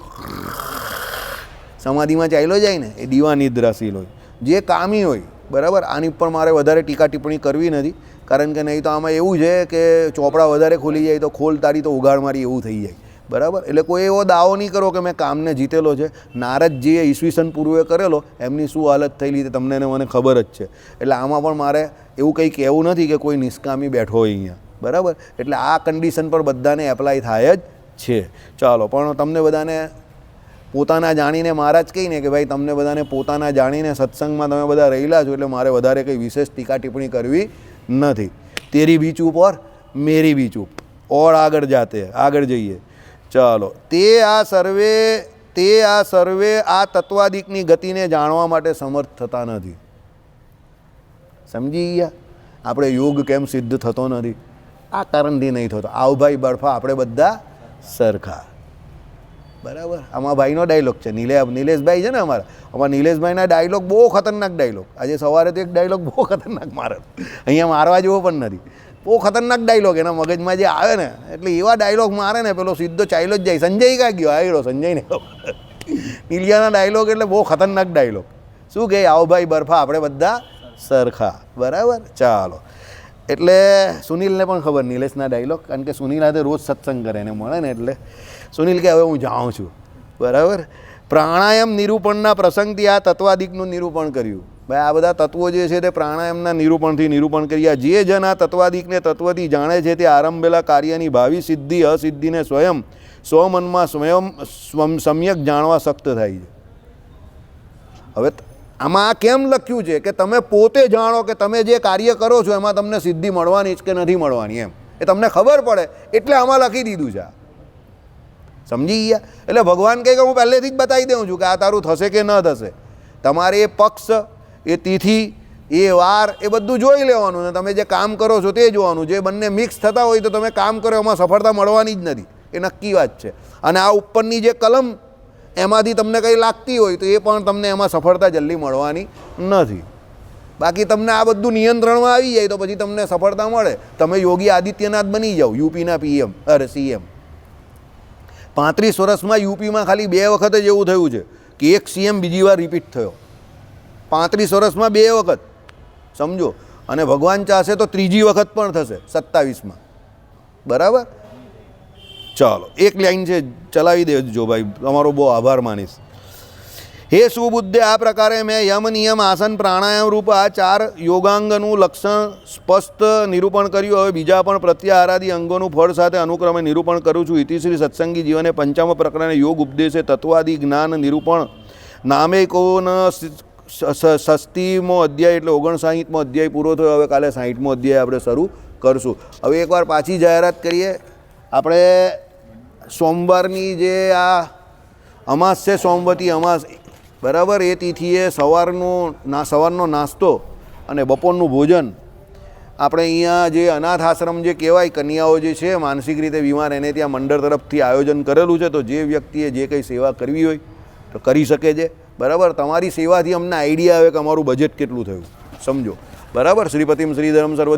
સમાધિમાં ચાલ્યો જાય ને, એ દીવા નિદ્રાશીલ હોય. જે કામી હોય, બરાબર. આની પર મારે વધારે ટીકા ટિપ્પણી કરવી નથી, કારણ કે નહીં તો આમાં એવું છે કે ચોપડા વધારે ખોલી જાય તો ખોલ તારી તો ઉઘાડ મારી એવું થઈ જાય, બરાબર. એટલે કોઈ એવો દાવો નહીં કરો કે મેં કામને જીતેલો છે. નારદજીએ ઈસવીસન પૂર્વે કરેલો, એમની શું હાલત થયેલી તે તમને મને ખબર જ છે. એટલે આમાં પણ મારે એવું કંઈ કહેવું નથી કે કોઈ નિષ્કામી બેઠો હોય અહીંયા, બરાબર. એટલે આ કન્ડિશન પર બધાને એપ્લાય થાય જ છે. ચાલો, પણ તમને બધાને પોતાના જાણીને મહારાજ કહીને કે ભાઈ તમને બધાને પોતાના જાણીને સત્સંગમાં તમે બધા રહેલા છો, એટલે મારે વધારે કંઈ વિશેષ ટીકા ટિપ્પણી કરવી નથી. તેરી બી ચૂપ ઓર મેરી બી ચૂપ, ઓર આગળ જઈએ. ચાલો, તે આ સર્વે આ તત્વાદિકની ગતિને જાણવા માટે સમર્થ થતા નથી. સમજી ગયા આપણે યોગ કેમ સિદ્ધ થતો નથી? આ કારણથી નહીં થતો. આવ ભાઈ બરફા, આપણે બધા સરખા, બરાબર. આમાં ભાઈનો ડાયલોગ છે, નિલેશભાઈ છે ને અમારા નિલેશભાઈના ડાયલોગ બહુ ખતરનાક ડાયલોગ. આજે સવારે તો એક ડાયલોગ બહુ ખતરનાક મારે, અહીંયા મારવા જેવો પણ નથી, બહુ ખતરનાક ડાયલોગ એના મગજમાં જે આવે ને, એટલે એવા ડાયલોગ મારે ને પેલો સીધો ચાલ્યો જ જાય. સંજય કા ગયો આવ્યો, સંજયને નિલિયાના ડાયલોગ એટલે બહુ ખતરનાક ડાયલોગ. શું કહે? આવો ભાઈ બરફા, આપણે બધા સરખા, બરાબર. ચાલો, એટલે સુનિલને પણ ખબર નિલેશના ડાયલોગ, કારણ કે સુનિલ હાથે રોજ સત્સંગ કરે એને મળે ને, એટલે સુનિલ કે હવે હું જાઉં છું, બરાબર. પ્રાણાયામ નિરૂપણના પ્રસંગથી આ તત્વાદિકનું નિરૂપણ કર્યું. ભાઈ આ બધા તત્વો જે છે તે પ્રાણાયામના નિરૂપણથી નિરૂપણ કર્યા. જે જન આ તત્વાદિકને તત્વથી જાણે છે તે આરંભેલા કાર્યની ભાવિ સિદ્ધિ અસિદ્ધિને સ્વમનમાં સમ્યક જાણવા શક્ત થાય છે. હવે આમાં કેમ લખ્યું છે કે તમે પોતે જાણો કે તમે જે કાર્ય કરો છો એમાં તમને સિદ્ધિ મળવાની જ કે નથી મળવાની, એમ એ તમને ખબર પડે એટલે આમાં લખી દીધું છે. સમજી ગયા? એટલે ભગવાન કહે કે હું પહેલેથી જ બતાવી દઉં છું કે આ તારું થશે કે ન થશે. તમારે એ પક્ષ, એ તિથિ, એ વાર, એ બધું જોઈ લેવાનું ને તમે જે કામ કરો છો તે જોવાનું. જે બંને મિક્સ થતા હોય તો તમે કામ કરો એમાં સફળતા મળવાની જ નથી, એ નક્કી વાત છે. અને આ ઉપરની જે કલમ એમાંથી તમને કંઈ લાગતી હોય તો એ પણ તમને એમાં સફળતા જલ્દી મળવાની નથી. બાકી તમને આ બધું નિયંત્રણમાં આવી જાય તો પછી તમને સફળતા મળે. તમે યોગી આદિત્યનાથ બની જાઓ, યુપીના સીએમ. 35 વર્ષમાં યુપીમાં ખાલી 2 વખત જ એવું થયું છે કે એક સીએમ બીજી વાર રિપીટ થયો. 35 વર્ષમાં 2 વખત, સમજો. અને ભગવાન ચાહશે તો ત્રીજી વખત પણ થશે 27માં, બરાબર. ચાલો, એક લાઈન છે, ચલાવી દેજો ભાઈ, તમારો બહુ આભાર માનીશ. હે સુબુદ્ધે, આ પ્રકારે મેં યમ નિયમ આસન પ્રાણાયામ રૂપ આ 4 યોગાંગનું લક્ષણ સ્પષ્ટ નિરૂપણ કર્યું. હવે બીજા પણ પ્રત્યાહારાદી અંગોનું ફળ સાથે અનુક્રમે નિરૂપણ કરું છું. ઇતિશ્રી સત્સંગી જીવને 5મા પ્રકરણે યોગ ઉપદેશે તત્વાદિ જ્ઞાન નિરૂપણ નામે કોન 60મો અધ્યાય એટલે 59મો અધ્યાય પૂરો થયો. હવે કાલે 60મો અધ્યાય આપણે શરૂ કરશું. હવે એકવાર પાછી જાહેરાત કરીએ. આપણે સોમવારની જે આ અમાસ છે, સોમવતી અમાસ, બરાબર, એ તિથિએ સવારનો નાસ્તો અને બપોરનું ભોજન આપણે અહીંયા જે અનાથ આશ્રમ જે કહેવાય, કન્યાઓ જે છે માનસિક રીતે બીમાર, એને ત્યાં મંડળ તરફથી આયોજન કરેલું છે. તો જે વ્યક્તિએ જે કંઈ સેવા કરવી હોય તો કરી શકે છે. બરાબર, તમારી સેવાથી અમને આઈડિયા આવે કે અમારું બજેટ કેટલું થયું, સમજો. બરાબર, શ્રીપતિમ શ્રીધરમ સર્વ